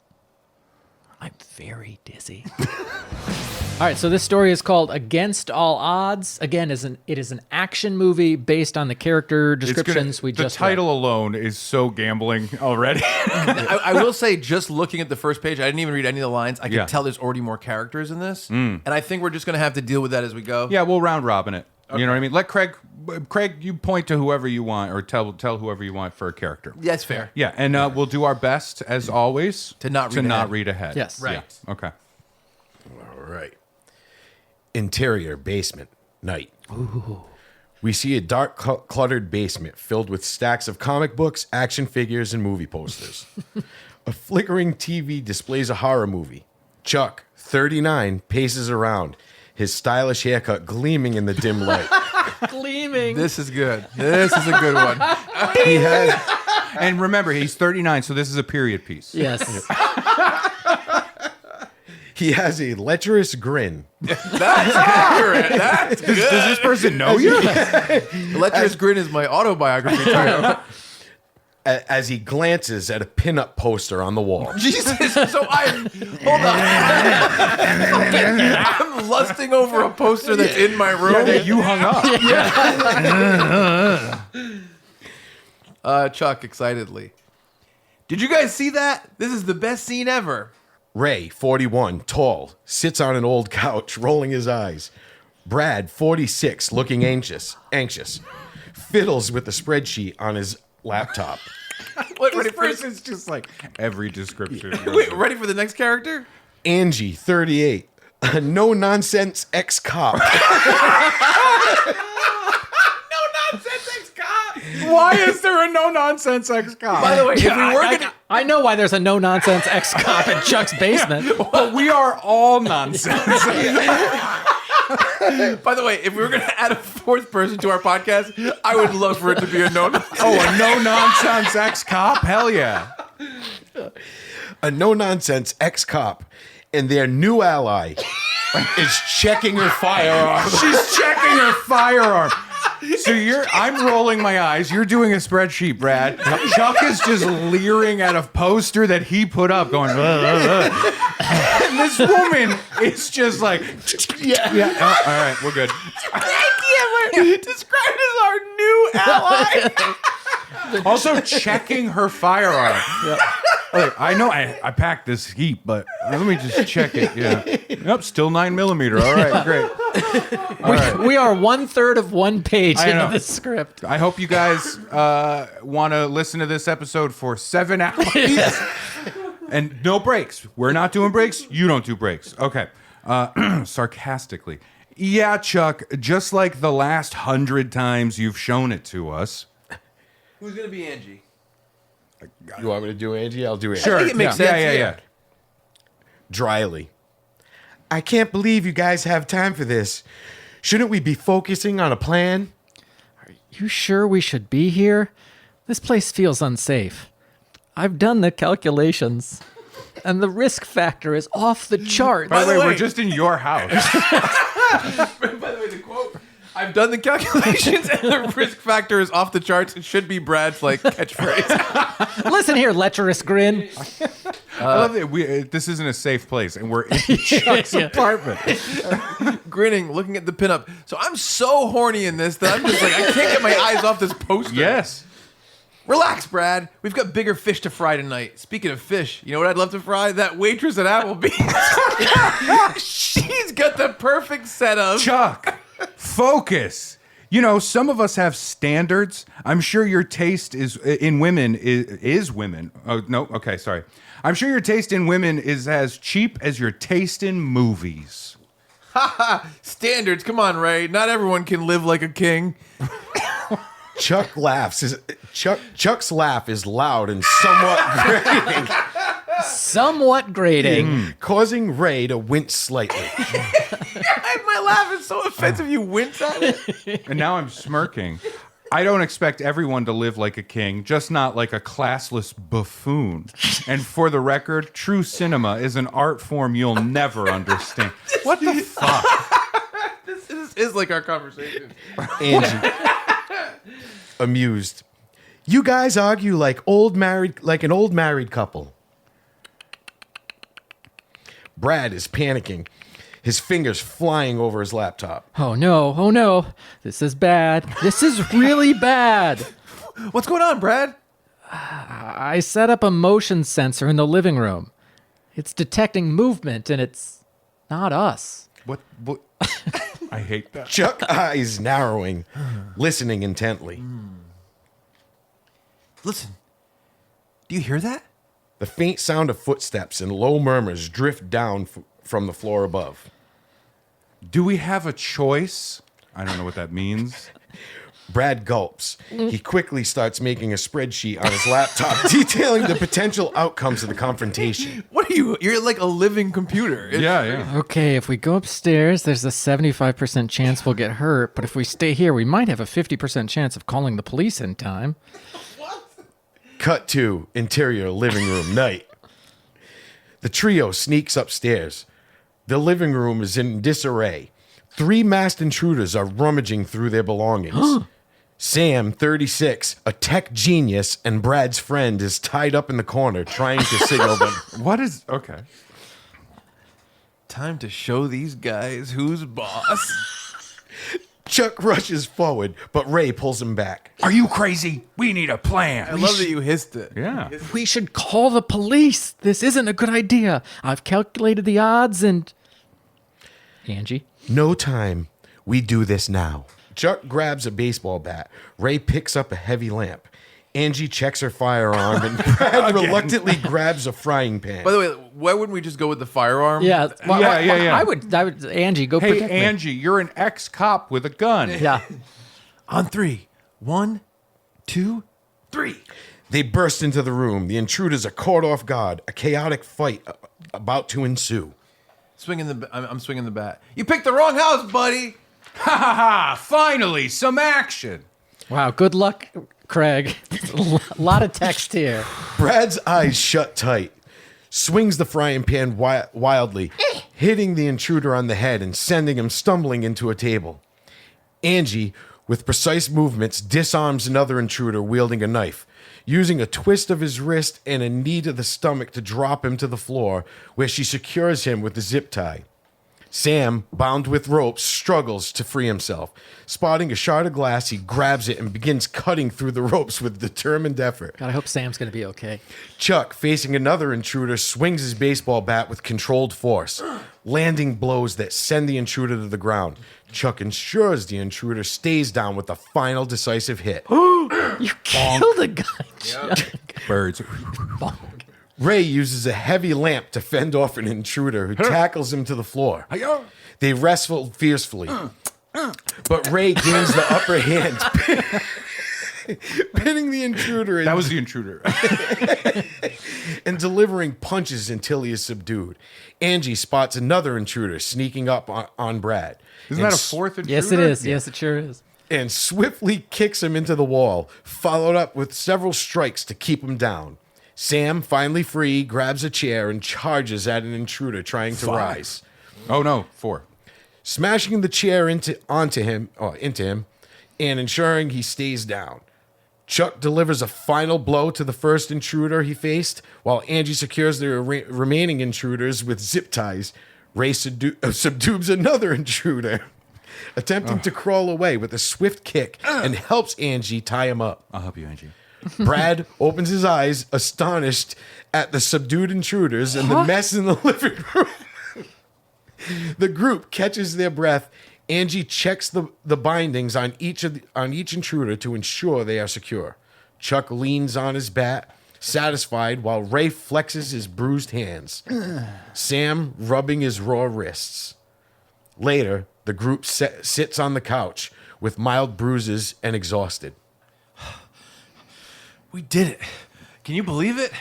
I'm very dizzy. All right, so this story is called Against All Odds. Again, it is an action movie based on the character descriptions we just The title read. alone is so gambling already. I will say, just looking at the first page, I didn't even read any of the lines. I can Yeah. tell there's already more characters in this, and I think we're just going to have to deal with that as we go. Yeah, we'll round robin it. You know what I mean? Let Craig, you point to whoever you want, or tell whoever you want for a character. That's fair. Yeah, and we'll do our best as always To not read ahead. Yes. Right. Yeah. Okay. All right. Interior basement night. Ooh. We see a dark, cluttered basement filled with stacks of comic books, action figures, and movie posters. A flickering TV displays a horror movie. Chuck, 39, paces around, his stylish haircut gleaming in the dim light. Gleaming. This is good. This is a good one. He has And remember, he's 39, so this is a period piece. Yes. he has a lecherous grin. That's accurate. That's good. Does this person know you? Lecherous Grin is my autobiography title. As he glances at a pinup poster on the wall. Jesus. So hold on. I'm lusting over a poster that's in my room. That you hung up. Chuck, excitedly. Did you guys see that? This is the best scene ever. Ray, 41, tall, sits on an old couch, rolling his eyes. Brad, 46, looking anxious, fiddles with the spreadsheet on his laptop. What, This ready for person's just like every description. Wait, ready for the next character? Angie, 38, a no-nonsense ex-cop. Why is there a no-nonsense ex-cop? By the way, if we were gonna, I know why there's a no-nonsense ex-cop in Chuck's basement. But we are all nonsense. by the way, if we were gonna add a fourth person to our podcast, I would love for it to be a no. Oh, a no-nonsense ex-cop? Hell yeah. A no-nonsense ex-cop and their new ally is checking her firearm. She's checking her firearm. So I'm rolling my eyes. You're doing a spreadsheet, Brad. Chuck is just leering at a poster that he put up, going, and this woman is just like, yeah. Oh, all right, we're good. Described as our new ally. Also checking her firearm. Like, I know I packed this heat, but let me just check it. Yeah. Yep, still 9mm. All right, great. We are 1/3 of one page I know. into the script. I hope you guys want to listen to this episode for 7 hours. And no breaks. We're not doing breaks. You don't do breaks. Okay. Sarcastically. Yeah, Chuck, just like the last 100 times you've shown it to us. Who's gonna be Angie? You want me to do Angie? I'll do Angie. Sure. I think it makes yeah, sense. Yeah. Dryly. I can't believe you guys have time for this. Shouldn't we be focusing on a plan? You sure we should be here? This place feels unsafe. I've done the calculations, and the risk factor is off the charts. By the way, way- we're just in your house. By the way, the quote. I've done the calculations and the risk factor is off the charts. It should be Brad's catchphrase. Listen here, lecherous grin. I love that this isn't a safe place, and we're in Chuck's apartment. Grinning, looking at the pinup. So I'm so horny in this that I'm just like, I can't get my eyes off this poster. Yes. Relax, Brad. We've got bigger fish to fry tonight. Speaking of fish, you know what I'd love to fry? That waitress at Applebee's. She's got the perfect setup. Chuck, focus. You know, some of us have standards. I'm sure your taste in women is women. Oh, no. Okay, sorry. I'm sure your taste in women is as cheap as your taste in movies. Standards. Come on, Ray. Not everyone can live like a king. Chuck laughs. Chuck's laugh is loud and somewhat grating, Somewhat grating. causing Ray to wince slightly. My laugh is so offensive you wince at it. And now I'm smirking. I don't expect everyone to live like a king, just not like a classless buffoon. And for the record, true cinema is an art form you'll never understand. What the fuck? This is like our conversation. Angie, amused. You guys argue like an old married couple. Brad is panicking, his fingers flying over his laptop. Oh no. This is bad. This is really bad. What's going on, Brad? I set up a motion sensor in the living room. It's detecting movement, and it's not us. What? I hate that. Chuck eyes narrowing, listening intently. Listen, do you hear that? The faint sound of footsteps and low murmurs drift down from the floor above. Do we have a choice? I don't know what that means. Brad gulps. He quickly starts making a spreadsheet on his laptop detailing the potential outcomes of the confrontation. What are you? You're like a living computer. Yeah. Okay, if we go upstairs, there's a 75% chance we'll get hurt, but if we stay here, we might have a 50% chance of calling the police in time. Cut to interior living room night. The trio sneaks upstairs. The living room is in disarray. 3 masked intruders are rummaging through their belongings. Sam, 36, a tech genius, and Brad's friend is tied up in the corner trying to signal them. What is... Okay. Time to show these guys who's boss. Chuck rushes forward, but Ray pulls him back. Are you crazy? We need a plan. I love that you hissed it. Yeah. We should call the police. This isn't a good idea. I've calculated the odds and... Angie? No time. We do this now. Chuck grabs a baseball bat. Ray picks up a heavy lamp. Angie checks her firearm, and Brad reluctantly grabs a frying pan. By the way, why wouldn't we just go with the firearm? Yeah. Yeah. I would, Angie, go Hey, protect me. Angie, you're an ex-cop with a gun. Yeah. On 3. 1, 2, 3. They burst into the room. The intruders are caught off guard. A chaotic fight about to ensue. I'm swinging the bat. You picked the wrong house, buddy. Ha ha ha! Finally, some action. Wow, good luck, Craig. A lot of text here. Brad's eyes shut tight. Swings the frying pan wildly, hitting the intruder on the head and sending him stumbling into a table. Angie, with precise movements, disarms another intruder wielding a knife, using a twist of his wrist and a knee to the stomach to drop him to the floor, where she secures him with a zip tie. Sam, bound with ropes, struggles to free himself. Spotting a shard of glass, he grabs it and begins cutting through the ropes with determined effort. God, I hope Sam's going to be okay. Chuck, facing another intruder, swings his baseball bat with controlled force, landing blows that send the intruder to the ground. Chuck ensures the intruder stays down with the final decisive hit. You killed a guy, Chuck. Birds. Ray uses a heavy lamp to fend off an intruder who tackles him to the floor. They wrestle fiercely, but Ray gains the upper hand, pinning the intruder That was the intruder. and delivering punches until he is subdued. Angie spots another intruder sneaking up on Brad. Isn't that a fourth intruder? Yes, it is. Yes, it sure is. And swiftly kicks him into the wall, followed up with several strikes to keep him down. Sam, finally free, grabs a chair and charges at an intruder trying to rise. Oh, no, 4. Smashing the chair into him, and ensuring he stays down. Chuck delivers a final blow to the first intruder he faced, while Angie secures the remaining intruders with zip ties. Ray subdues another intruder, attempting to crawl away with a swift kick, and helps Angie tie him up. I'll help you, Angie. Brad opens his eyes, astonished at the subdued intruders and the mess in the living room. The group catches their breath. Angie checks the bindings on each intruder to ensure they are secure. Chuck leans on his bat, satisfied, while Ray flexes his bruised hands. Sam rubbing his raw wrists. Later, the group sits on the couch with mild bruises and exhausted. We did it. Can you believe it?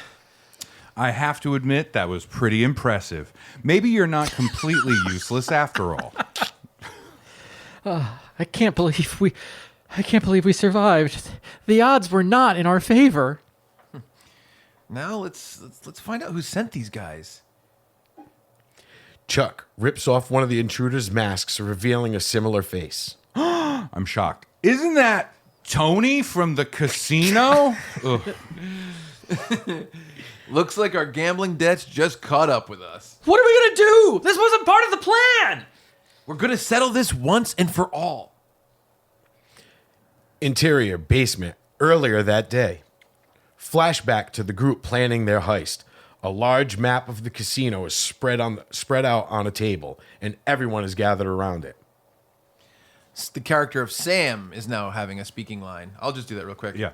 I have to admit, that was pretty impressive. Maybe you're not completely useless after all. I can't believe we survived. The odds were not in our favor. Now let's find out who sent these guys. Chuck rips off one of the intruder's masks, revealing a similar face. I'm shocked. Isn't that Tony from the casino? Ugh. Looks like our gambling debts just caught up with us. What are we going to do? This wasn't part of the plan. We're going to settle this once and for all. Interior basement earlier that day. Flashback to the group planning their heist. A large map of the casino is spread out on a table, and everyone is gathered around it. The character of Sam is now having a speaking line. I'll just do that real quick. Yeah.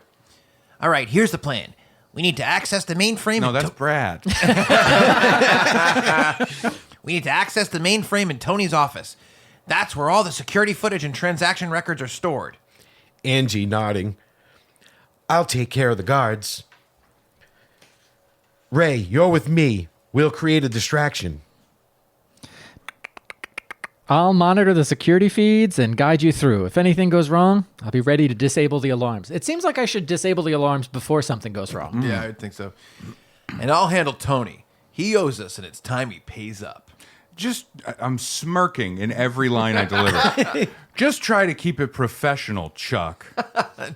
All right, here's the plan. We need to access the mainframe. No, that's Brad. We need to access the mainframe in Tony's office. That's where all the security footage and transaction records are stored. Angie nodding. I'll take care of the guards. Ray, you're with me. We'll create a distraction. I'll monitor the security feeds and guide you through. If anything goes wrong, I'll be ready to disable the alarms. It seems like I should disable the alarms before something goes wrong. Yeah, I think so. And I'll handle Tony. He owes us, and it's time he pays up. I'm smirking in every line I deliver. Just try to keep it professional, Chuck.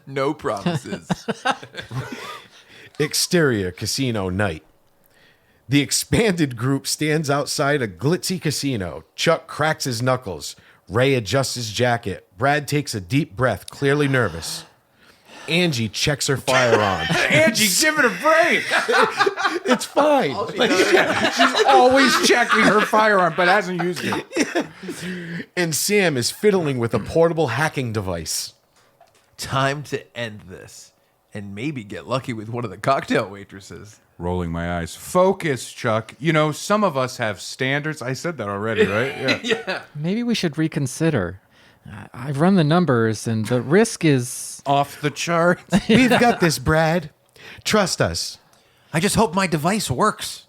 No promises. Exterior casino night. The expanded group stands outside a glitzy casino. Chuck cracks his knuckles. Ray adjusts his jacket. Brad takes a deep breath, clearly nervous. Angie checks her firearm. Angie, give it a break. It's fine. She's always checking her firearm, but hasn't used it. And Sam is fiddling with a portable hacking device. Time to end this. And maybe get lucky with one of the cocktail waitresses. Rolling my eyes. Focus, Chuck. You know, some of us have standards. I said that already, right? Yeah. Maybe we should reconsider. I've run the numbers, and the risk is Off the chart. We've got this, Brad. Trust us. I just hope my device works.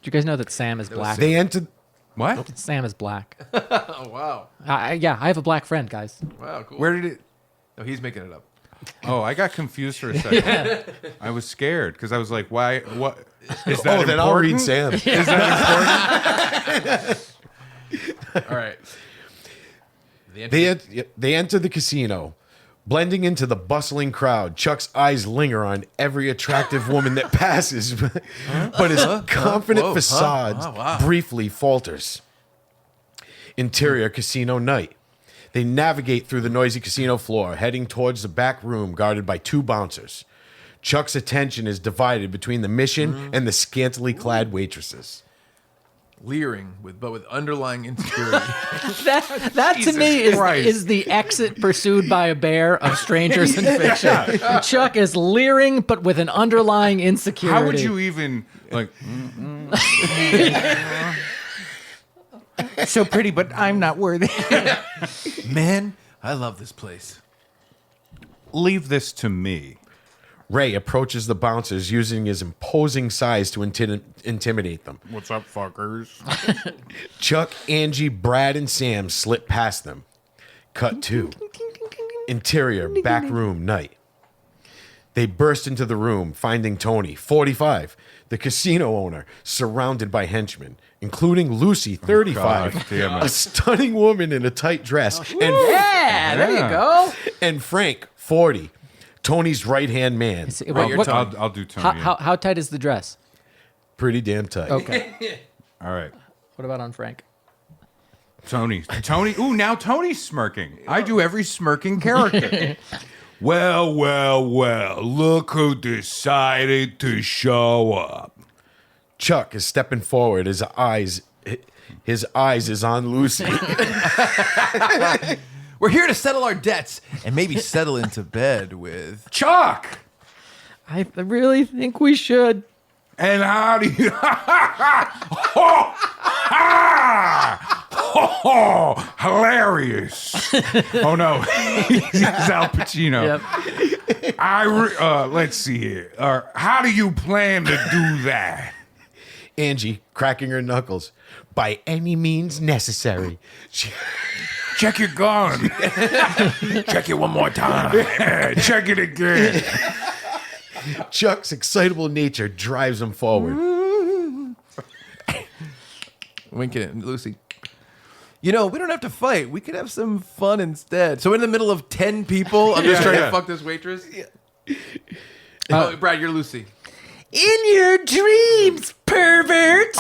Do you guys know that Sam is black? They entered. What? Sam is black. Oh, wow. Yeah, I have a black friend, guys. Wow, cool. Where did it? No, he's making it up. Oh, I got confused for a second. I was scared because I was like, why? What? Is that important? Then I'll read Sam. Is that important? All right. They enter the casino. Blending into the bustling crowd, Chuck's eyes linger on every attractive woman that passes, but his confident facade briefly falters. Interior casino night. They navigate through the noisy casino floor, heading towards the back room guarded by two bouncers. Chuck's attention is divided between the mission and the scantily clad waitresses. Leering, but with underlying insecurity. That to me is the exit pursued by a bear of strangers in fiction. Chuck is leering, but with an underlying insecurity. How would you even like? So pretty, but I'm not worthy. Man, I love this place. Leave this to me. Ray approaches the bouncers using his imposing size to intimidate them. What's up, fuckers? Chuck, Angie, Brad, and Sam slip past them. Cut 2. Interior back room night. They burst into the room, finding Tony, 45, the casino owner, surrounded by henchmen, including Lucy, 35, God damn it. a stunning woman in a tight dress, and there you go. and Frank, 40, Tony's right-hand man. I'll do Tony. How tight is the dress? Pretty damn tight. Okay. All right. What about on Frank? Tony. Ooh, now Tony's smirking. I do every smirking character. Well, look who decided to show up. Chuck is stepping forward. His eyes is on Lucy. We're here to settle our debts and maybe settle into bed with Chuck! I really think we should. And how do you... hilarious. Oh, no. He's Al Pacino. Yep. Let's see here. How do you plan to do that? Angie, cracking her knuckles. By any means necessary. Check your gun. check it one more time. Check it again. Chuck's excitable nature drives him forward. Winking at Lucy. You know, we don't have to fight. We could have some fun instead. So in the middle of 10 people, I'm just trying to fuck this waitress. Oh, Brad, you're Lucy. In your dreams, pervert.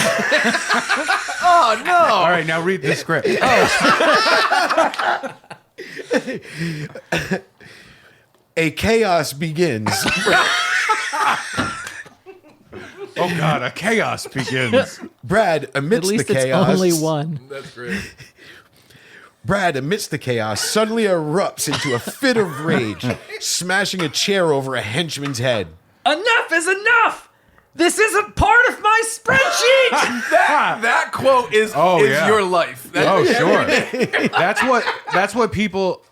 Oh no! All right, now read the script. A chaos begins. Oh God, a chaos begins. Brad, At amidst least the it's chaos, only one. That's great. Brad, amidst the chaos, suddenly erupts into a fit of rage, smashing a chair over a henchman's head. Enough is enough. This isn't part of my spreadsheet. That quote is yeah. your life. Oh, sure. That's what people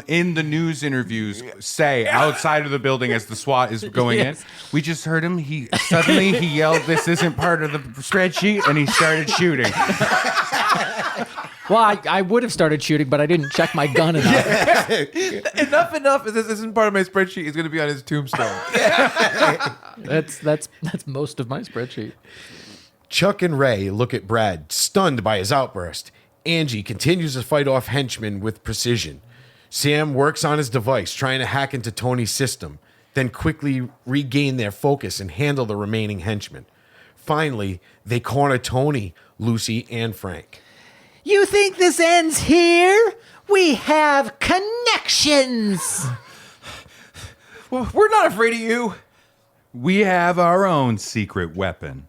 in the news interviews say outside of the building as the SWAT is going Yes. in. We just heard him. He yelled, "This isn't part of the spreadsheet," and he started shooting. Well, I would have started shooting, but I didn't check my gun enough. Enough. This isn't part of my spreadsheet. Is going to be on his tombstone. That's most of my spreadsheet. Chuck and Ray look at Brad, stunned by his outburst. Angie continues to fight off henchmen with precision. Sam works on his device, trying to hack into Tony's system, then quickly regain their focus and handle the remaining henchmen. Finally, they corner Tony, Lucy, and Frank. You think this ends here? We have connections. Well, we're not afraid of you. We have our own secret weapon.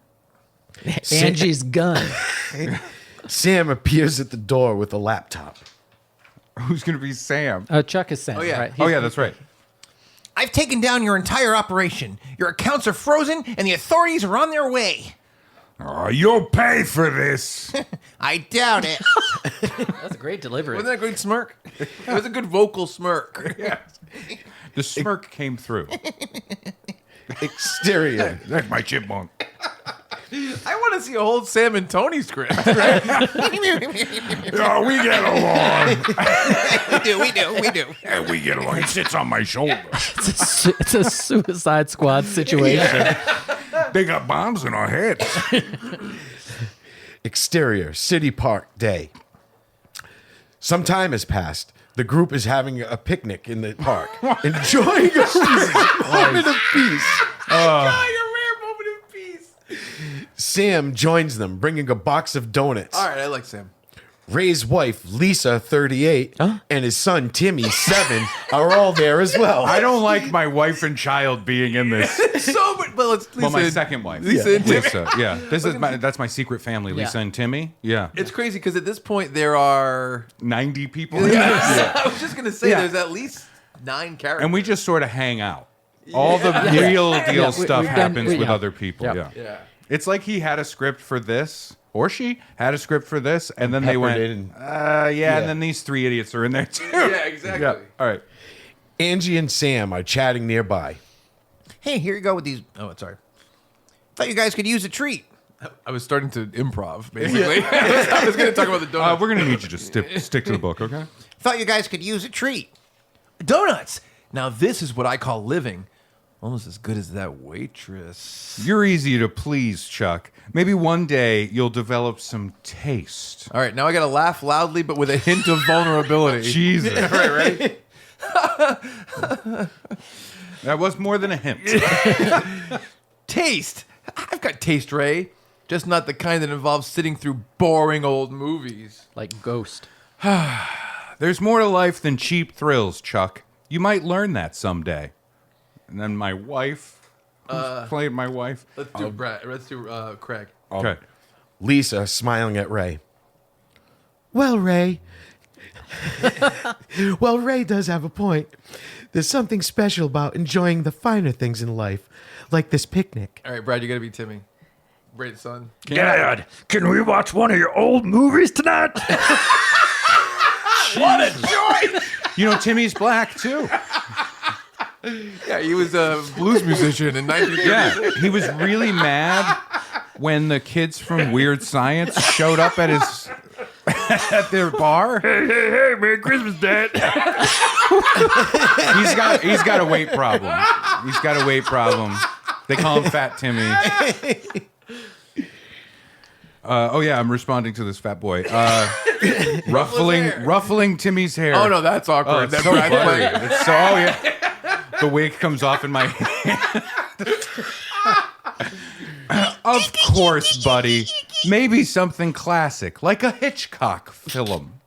Angie's gun. Sam appears at the door with a laptop. Who's going to be Sam? Chuck is Sam. Oh, yeah. Right? Oh yeah, that's right. I've taken down your entire operation. Your accounts are frozen, and the authorities are on their way. Oh, you'll pay for this. I doubt it. That's a great delivery. Wasn't that a great smirk? It was a good vocal smirk. The smirk came through. Exterior. That's my chipmunk. I want to see a whole Sam and Tony script. Oh, we get along. We do. Yeah, we get along. He sits on my shoulder. It's a Suicide Squad situation. They got bombs in our heads. Exterior, City Park day. Some time has passed. The group is having a picnic in the park, enjoying a moment of peace. A rare moment of peace. Sam joins them, bringing a box of donuts. All right, I like Sam. Ray's wife, Lisa, 38, and his son, Timmy, 7, are all there as well. I don't like my wife and child being in this. So, but let's Lisa. Well, my second wife, Lisa and Timmy. Lisa. Yeah, that's my secret family. Lisa Yeah. and Timmy. Yeah, It's crazy because at this point there are. 90 people. I was just gonna say Yeah. there's at least 9 characters. And we just sort of hang out. All the real deal Yeah, stuff we've done- happens with yeah. other people. Yeah. Yeah. It's like he had a script for this, or she had a script for this, and then they peppered went, it in. yeah, and then these 3 idiots are in there too. Yeah, exactly. Yeah. All right. Angie and Sam are chatting nearby. Hey, here you go with these. Oh, sorry. Thought you guys could use a treat. I was starting to improv, basically. I was going to talk about the donuts. We're going to need you to stick to the book, okay? Thought you guys could use a treat. Donuts. Now, this is what I call living. Almost as good as that waitress. You're easy to please, Chuck. Maybe one day you'll develop some taste. All right, now I got to laugh loudly, but with a hint of vulnerability. Jesus. Right? That was more than a hint. Taste. I've got taste, Ray. Just not the kind that involves sitting through boring old movies. Like Ghost. There's more to life than cheap thrills, Chuck. You might learn that someday. And then my wife, who's played my wife. Let's do Brad. Let's do Craig. Okay. Lisa smiling at Ray. Well, Ray. Well, Ray does have a point. There's something special about enjoying the finer things in life, like this picnic. All right, Brad, you got to be Timmy. Great son. Dad, can we watch one of your old movies tonight? What a joy! You know, Timmy's black, too. Yeah, he was a blues musician in 1930. Yeah, he was really mad when the kids from Weird Science showed up at his at their bar. Hey, Merry Christmas, Dad. He's got a weight problem. He's got a weight problem. They call him Fat Timmy. Oh yeah, I'm responding to this fat boy. Ruffling Timmy's hair. Oh no, that's awkward. Oh, it's That's so Brad blurry. playing. It's so, oh yeah. The wig comes off in my hand. Of course, buddy. Maybe something classic, like a Hitchcock film.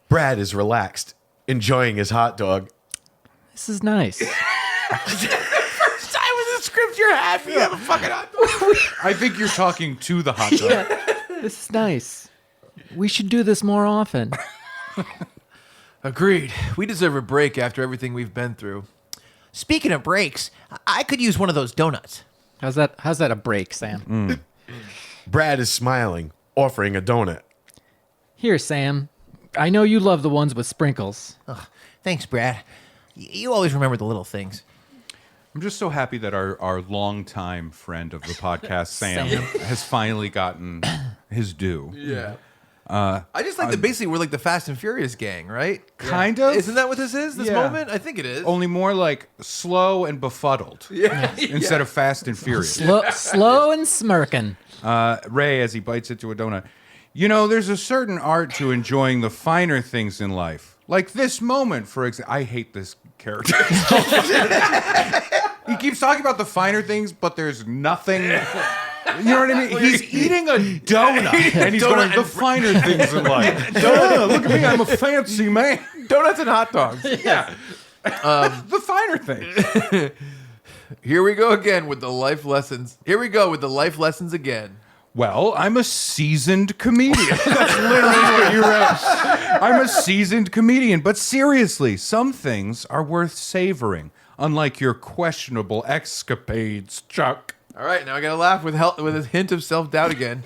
Brad is relaxed, enjoying his hot dog. This is nice. First time with a script you're happy. You have a fucking hot dog. I think you're talking to the hot dog. This is nice. We should do this more often. Agreed. We deserve a break after everything we've been through. Speaking of breaks, I could use one of those donuts. How's that a break, Sam? Brad is smiling, offering a donut. Here, Sam. I know you love the ones with sprinkles. Thanks, Brad. You always remember the little things. I'm just so happy that our longtime friend of the podcast, Sam, has finally gotten his due. Yeah. I just like that basically we're like the Fast and Furious gang, right? Kind of. Isn't that what this is, this moment? I think it is. Only more like slow and befuddled. Yeah. Instead of fast and furious. Slow and smirking. Ray, as he bites into a donut. You know, there's a certain art to enjoying the finer things in life. Like this moment, for example. I hate this character. He keeps talking about the finer things, but there's nothing. You know what I mean? He's eating a donut, and he's going, the finer things in life. Look at me, I'm a fancy man. Donuts and hot dogs. Yeah. The finer things. Here we go again with the life lessons. Here we go with the life lessons again. Well, I'm a seasoned comedian. That's literally what you wrote. I'm a seasoned comedian. But seriously, some things are worth savoring, unlike your questionable escapades, Chuck. All right, now I gotta laugh with a hint of self-doubt again.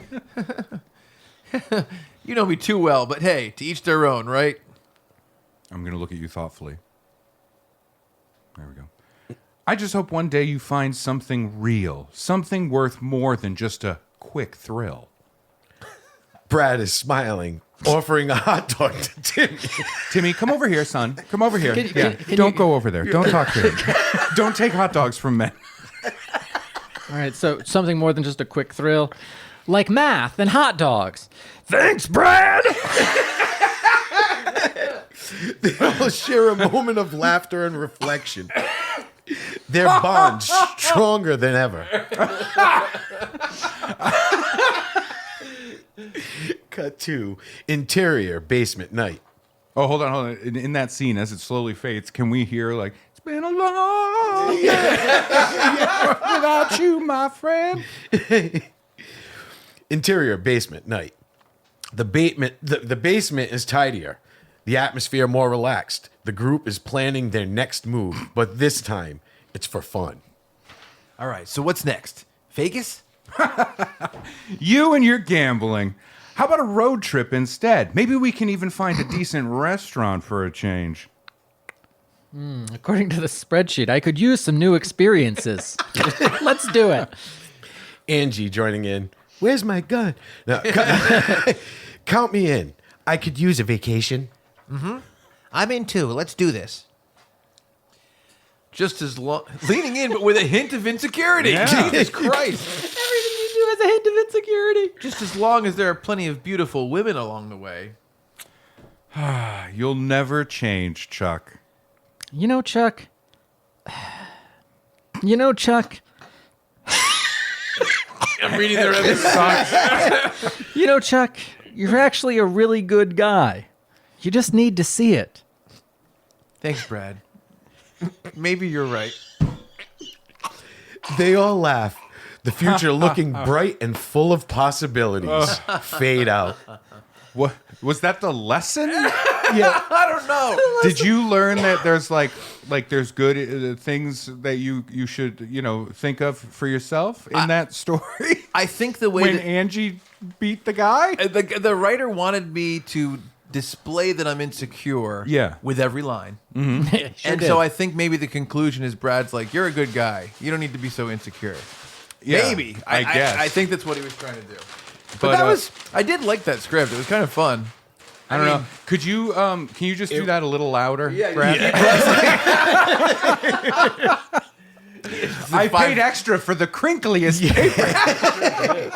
You know me too well, but hey, to each their own, right? I'm going to look at you thoughtfully. There we go. I just hope one day you find something real, something worth more than just a quick thrill. Brad is smiling, offering a hot dog to Timmy. Timmy, come over here, son. Come over here. Don't go over there. Don't talk to him. Don't take hot dogs from men. All right, so something more than just a quick thrill. Like math and hot dogs. Thanks, Brad. They all share a moment of laughter and reflection. Their bond stronger than ever. Cut to interior basement night. Oh, hold on. In that scene, as it slowly fades, can we hear like, it's been a long day without you, my friend? Interior basement night. The basement is tidier. The atmosphere more relaxed. The group is planning their next move, but this time it's for fun. All right, so what's next? Vegas? You and your gambling. How about a road trip instead? Maybe we can even find a decent restaurant for a change. According to the spreadsheet, I could use some new experiences. Let's do it. Angie joining in. Where's my gun? No, count me in. I could use a vacation. I'm in too. Let's do this. Just as long, leaning in, but with a hint of insecurity. Yeah. Jesus Christ! Everything you do has a hint of insecurity. Just as long as there are plenty of beautiful women along the way. You'll never change, Chuck. You know, Chuck. I'm reading the rest. You know, Chuck, you're actually a really good guy. You just need to see it. Thanks, Brad. Maybe you're right. They all laugh. The future looking bright and full of possibilities. Fade out. What was that? The lesson? I don't know. Did you learn that there's like there's good things that you should think of for yourself in that story? I think the way When Angie beat the guy. the writer wanted me to display that I'm insecure. Yeah. With every line. Sure And did. so I think maybe the conclusion is Brad's like, you're a good guy. You don't need to be so insecure. Yeah, Maybe. I guess. I think that's what he was trying to do. But, But that was, I did like that script. It was kind of fun. I don't know. Could you can you just do that a little louder, Brad? I paid extra for the crinkliest paper.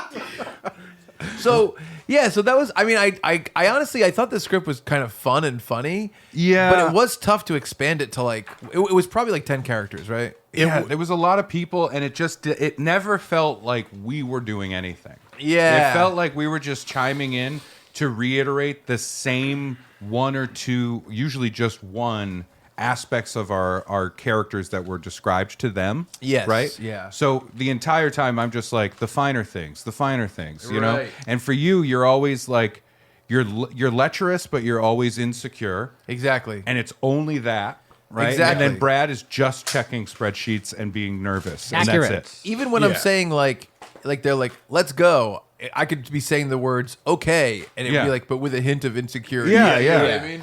So Yeah, so that was. I mean, I honestly I thought the script was kind of fun and funny. Yeah. but it was tough to expand it to like. It was probably like 10 characters, right? There was a lot of people, and it never felt like we were doing anything. Yeah. It felt like we were just chiming in to reiterate the same one or two, usually just one, aspects of our characters that were described to them. Yes, Right? yeah. So the entire time I'm just like, the finer things, you know? Right. And for you, you're always like, you're lecherous, but you're always insecure. Exactly. And it's only that. Right. Exactly. And then Brad is just checking spreadsheets and being nervous. Accurate. And that's it. Even when I'm saying like they're like, let's go, I could be saying the words okay, and it'd be like, but with a hint of insecurity. Yeah, You know yeah. what I mean?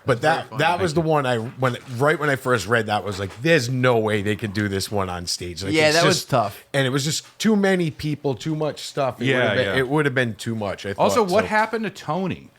But that was the one when I first read that was like, there's no way they could do this one on stage. Like, Yeah, it's that was just- tough. and it was just too many people, too much stuff. It would have been too much. I thought. Also, what So happened to Tony?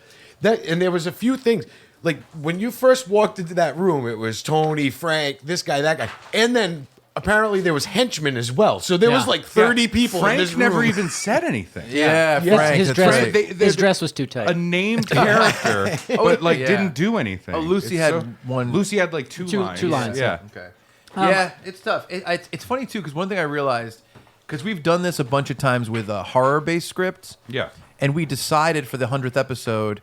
and there was a few things. Like when you first walked into that room, it was Tony, Frank, this guy, that guy, and then apparently there was henchmen as well. So there was like 30 people Frank in this never room. even said anything. Yeah, His- Frank. his that's dress, right. his dress was too tight. A named character, but like yeah. didn't do anything. Oh, Lucy It's had one- Lucy had like two Two lines. lines, Yeah. Okay. Yeah, it's tough. It's funny too because one thing I realized because we've done this a bunch of times with horror-based scripts. Yeah. And we decided for the 100th episode,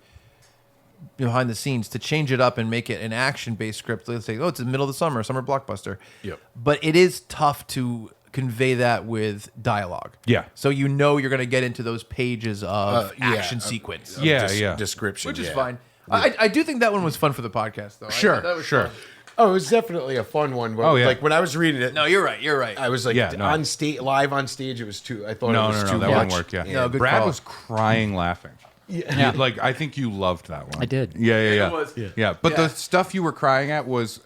behind the scenes, to change it up and make it an action-based script. Let's say, oh, it's the middle of the summer blockbuster. Yep. But it is tough to convey that with dialogue. Yeah. So you know you're going to get into those pages of yeah, action sequence. Yeah. Description, Which is yeah. fine. I do think that one was fun for the podcast, though. I Sure, thought that was sure. fun. Oh, it was definitely a fun one. Oh, yeah. Like when I was reading it, No, you're right. I was like Yeah, no. on stage, live on stage. It was too. I thought No, it was too that much. wouldn't work. Yeah. No, good Brad call. was crying laughing. Yeah. Like I think you loved that one. I did. Yeah. It was. Yeah. But Yeah. the stuff you were crying at was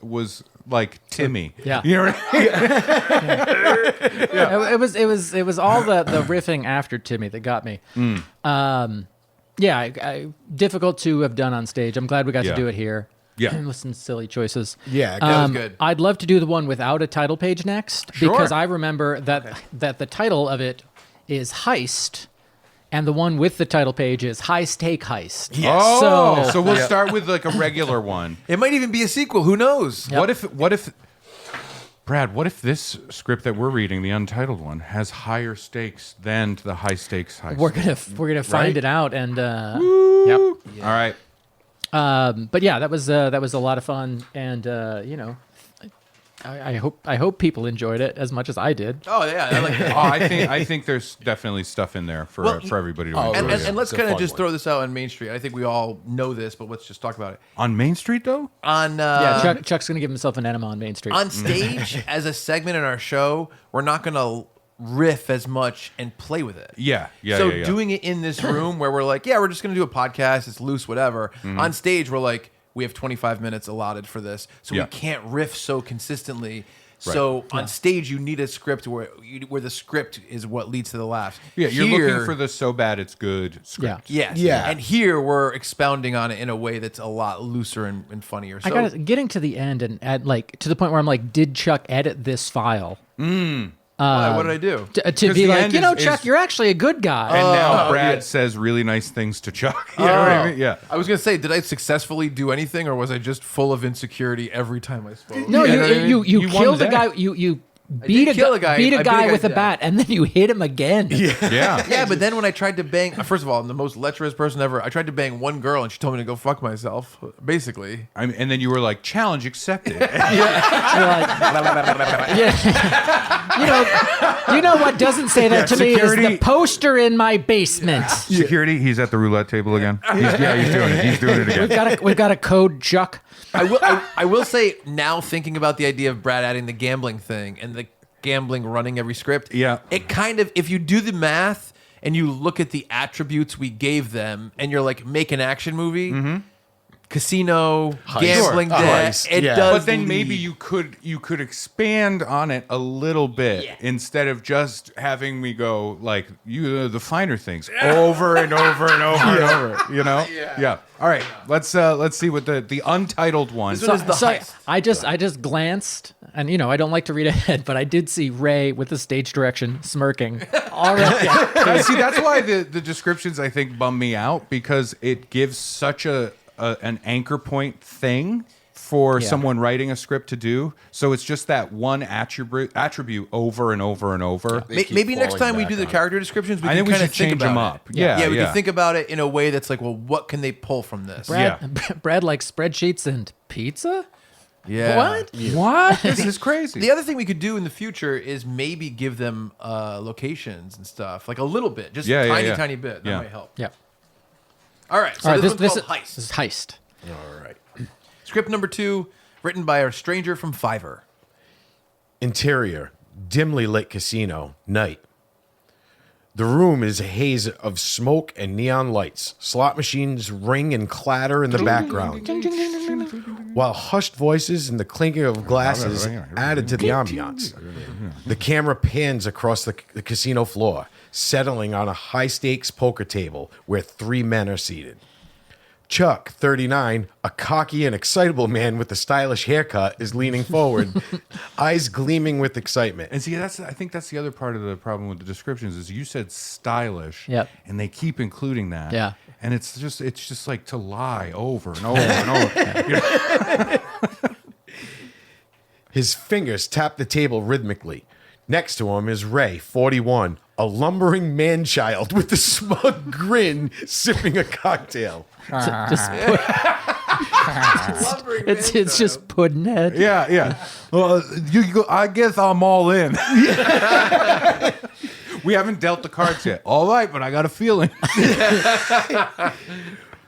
like Timmy. Yeah. You know what I mean? It was all the riffing after Timmy that got me. Difficult to have done on stage. I'm glad we got Yeah. to do it here. Yeah. With some silly choices. Yeah, that was good. I'd love to do the one without a title page next because I remember that the title of it is Heist, and the one with the title page is High Stake Heist. Oh, so we'll Yeah. start with like a regular one. It might even be a sequel. Who knows? Yep. What if Brad, what if this script that we're reading, the untitled one, has higher stakes than the high stakes heist? We're gonna find it out and yep. All right. But yeah, that was a lot of fun, and I hope people enjoyed it as much as I did. Oh yeah, I like that. I think there's definitely stuff in there for everybody to enjoy. And let's It's a kind of fun just one. throw this out on Main Street. I think we all know this, but let's just talk about it. On Main Street though? On Chuck's gonna give himself an enema on Main Street. on stage as a segment in our show, we're not going to riff as much and play with it. Yeah. So doing it in this room where we're like, yeah, we're just going to do a podcast. It's loose, whatever. On stage, we're like, we have 25 minutes allotted for this, so Yeah. we can't riff so consistently. So on stage, you need a script where the script is what leads to the laughs. Yeah, you're Here- looking for the so bad it's good script. Yes. Yeah. And here we're expounding on it in a way that's a lot looser and funnier. So I got getting to the end and at like to the point where I'm like, did Chuck edit this file? what did I do? To be the like, end you know, is- Chuck, you're actually a good guy. And now Brad yeah. says really nice things to Chuck. You know what I mean? Yeah. I was gonna say, did I successfully do anything, or was I just full of insecurity every time I spoke? No, Yeah, you you won killed the a day. guy. You beat a kill a guy. beat I a beat a guy guy with a down. bat, and then you hit him again. Yeah. Yeah, but then when I tried to bang, first of all, I'm the most lecherous person ever. I tried to bang one girl, and she told me to go fuck myself. Basically, I mean, and then you were like, challenge accepted. You're like, you know what doesn't say that to me is security- the poster in my basement. Security, he's at the roulette table again. He's doing it. He's doing it again. We've got a code, Chuck. I will say now, thinking about the idea of Brad adding the gambling thing and the gambling running every script, Yeah. it kind of, if you do the math and you look at the attributes we gave them, and you're like, make an action movie. casino, Heist. gambling Sure. debt. Heist, It yeah. does. But then maybe lead- you could expand on it a little bit instead of just having me go like the finer things over and over and over and over. You know? Yeah. All right. Let's see what the untitled one. This one is the Heist. I just glanced, and I don't like to read ahead, but I did see Ray with the stage direction smirking already. See, that's why the descriptions I think bum me out because it gives such an anchor point thing for someone writing a script to do. So it's just that one attribute over and over and over. They keep Maybe next falling time we back do the on it. character descriptions, we I can think we kind of should think change about them it. up. Yeah, we yeah. can think about it in a way that's like, well, what can they pull from this? Brad likes spreadsheets and pizza. Yeah. What? What? This is crazy. The other thing we could do in the future is maybe give them locations and stuff, like a little bit, just tiny bit. That Yeah. might help. Yeah. All right. So All right. this This one's called Heist. is Heist. All right. Script number 2, written by our stranger from Fiverr. Interior, dimly lit casino, night. The room is a haze of smoke and neon lights. Slot machines ring and clatter in the background, while hushed voices and the clinking of glasses added to the ambiance. The camera pans across the casino floor, settling on a high-stakes poker table where 3 men are seated. Chuck, 39, a cocky and excitable man with a stylish haircut, is leaning forward, eyes gleaming with excitement. And see, I think that's the other part of the problem with the descriptions is you said stylish, Yep. and they keep including that, Yeah. and it's just like to lie over and over and over. You know? His fingers tap the table rhythmically. Next to him is Ray, 41, a lumbering man-child with a smug grin, sipping a cocktail. It's just Puddinhead. Yeah. Well, I guess I'm all in. We haven't dealt the cards yet. All right, but I got a feeling.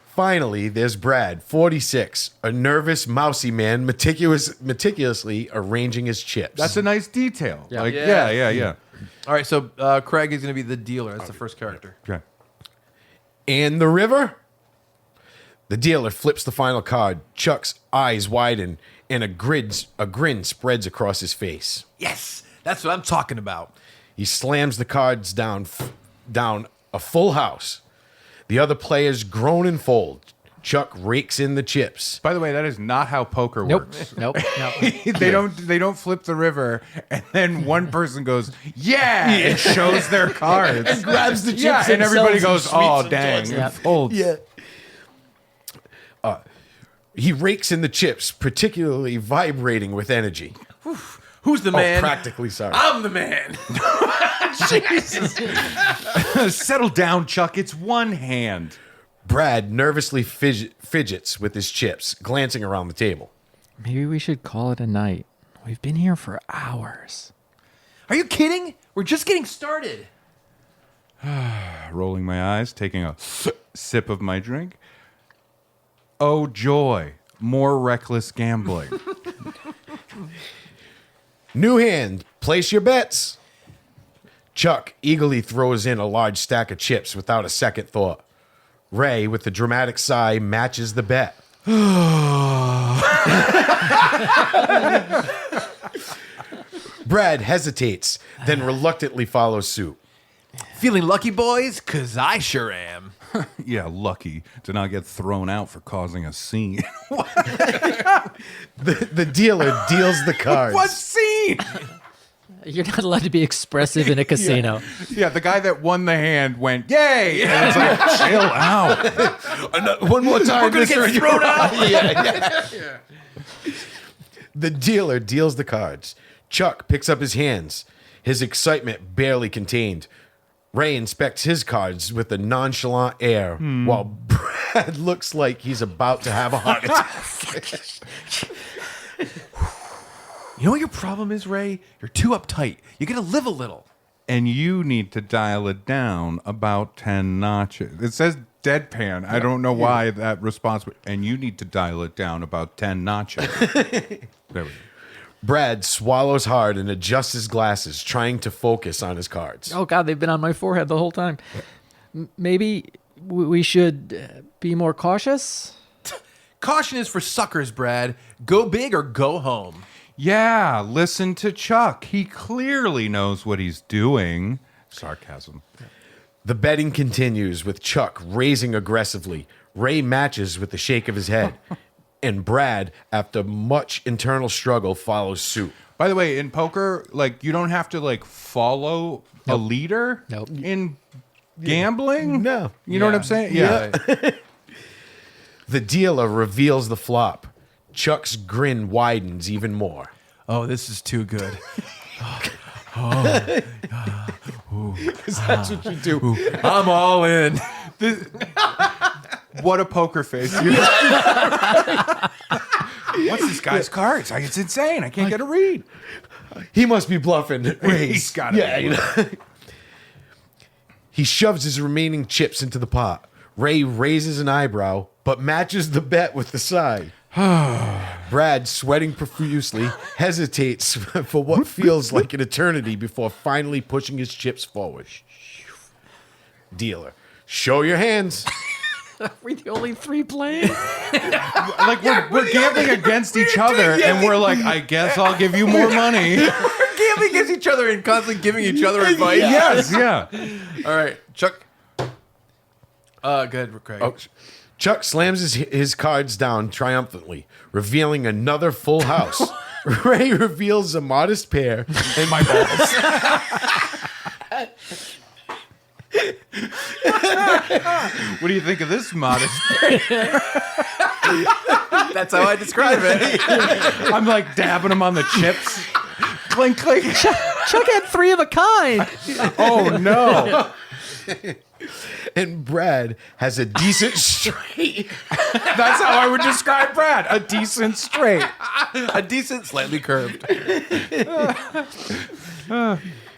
Finally, there's Brad, 46, a nervous, mousy man meticulously arranging his chips. That's a nice detail. Yeah. Like, Yeah. yeah. All right. So Craig is going to be the dealer. That's the first character. Okay. And the river? The dealer flips the final card. Chuck's eyes widen, and a grin spreads across his face. Yes. That's what I'm talking about. He slams the cards down a full house. The other players groan and fold. Chuck rakes in the chips. By the way, that is not how poker Nope. works. Nope. They don't flip the river and then one person goes, yeah, and shows their cards. And grabs the chips Yeah, and everybody themselves goes, and oh, sweeps them dang. towards It them. folds. Yeah. He rakes in the chips, particularly vibrating with energy. Who's the man? Practically, sorry. I'm the man. Settle down, Chuck. It's one hand. Brad nervously fidgets with his chips, glancing around the table. Maybe we should call it a night. We've been here for hours. Are you kidding? We're just getting started. Rolling my eyes, taking a sip of my drink. Oh, joy. More reckless gambling. New hand, place your bets. Chuck eagerly throws in a large stack of chips without a second thought. Ray, with a dramatic sigh, matches the bet. Brad hesitates, then reluctantly follows suit. Feeling lucky, boys? Because I sure am. Yeah, lucky to not get thrown out for causing a scene. The dealer deals the cards. What scene? You're not allowed to be expressive in a casino. Yeah, the guy that won the hand went, yay! And it's like, chill out. One more time. We're going to get thrown out. Yeah. The dealer deals the cards. Chuck picks up his hands, his excitement barely contained. Ray inspects his cards with a nonchalant air, while Brad looks like he's about to have a heart attack. You know what your problem is, Ray? You're too uptight. You got to live a little. And you need to dial it down about 10 notches. It says deadpan. I don't know why that response. And you need to dial it down about 10 notches. There we go. Brad swallows hard and adjusts his glasses, trying to focus on his cards. Oh, God, they've been on my forehead the whole time. Maybe we should be more cautious? caution is for suckers, Brad. Go big or go home. Yeah, listen to Chuck. He clearly knows what he's doing. Sarcasm. The betting continues with Chuck raising aggressively. Ray matches with the shake of his head. And Brad, after much internal struggle, follows suit. By the way, in poker, like, you don't have to like follow a leader. Nope. In gambling. No. You know what I'm saying? Yeah. The dealer reveals the flop. Chuck's grin widens even more. Oh, this is too good. Because that's what you do. I'm all in. What a poker face. What's this guy's cards? It's insane. I can't get a read. He must be bluffing. He's got it. Yeah, you know. He shoves his remaining chips into the pot. Ray raises an eyebrow, but matches the bet with the side. Brad, sweating profusely, hesitates for what feels like an eternity before finally pushing his chips forward. Dealer, show your hands. We're the only three playing. Like we're gambling against each other, and we're like, I guess I'll give you more money. We're gambling against each other and constantly giving each other advice. Yes, yeah. All right, Chuck. Go ahead, Craig. Oh, Chuck slams his cards down triumphantly, revealing another full house. Ray reveals a modest pair and my balls. What do you think of this modest? That's how I describe it. I'm like dabbing him on the chips. Clink, clink. Chuck had three of a kind. Oh, no. And Brad has a decent straight. That's how I would describe Brad. A decent straight. A decent, slightly curved.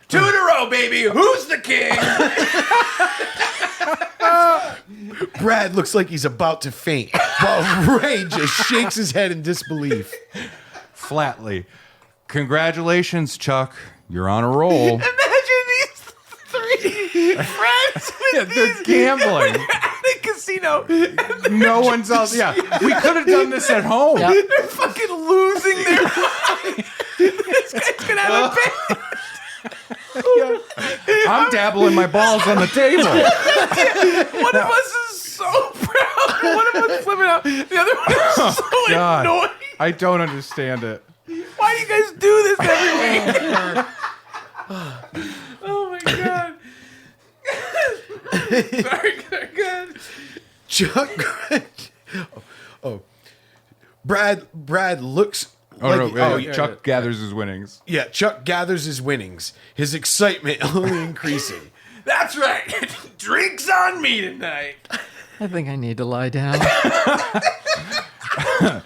2 in a row, baby. Who's the king? Brad looks like he's about to faint, while Ray just shakes his head in disbelief. Flatly. Congratulations, Chuck. You're on a roll. Imagine these three friends with They're gambling. at a casino. No one's else. Yeah, we could have done this at home. Yep. They're fucking losing their mind. This guy's gonna have a band. I'm dabbling my balls on the table. One of us is so proud. One of us is flipping out. The other one is so God, annoyed. I don't understand it. Why do you guys do this every week? Oh my god. Sorry, good. Chuck. Brad looks. Chuck gathers his winnings. Yeah, Chuck gathers his winnings, his excitement only increasing. That's right. Drinks on me tonight. I think I need to lie down. I love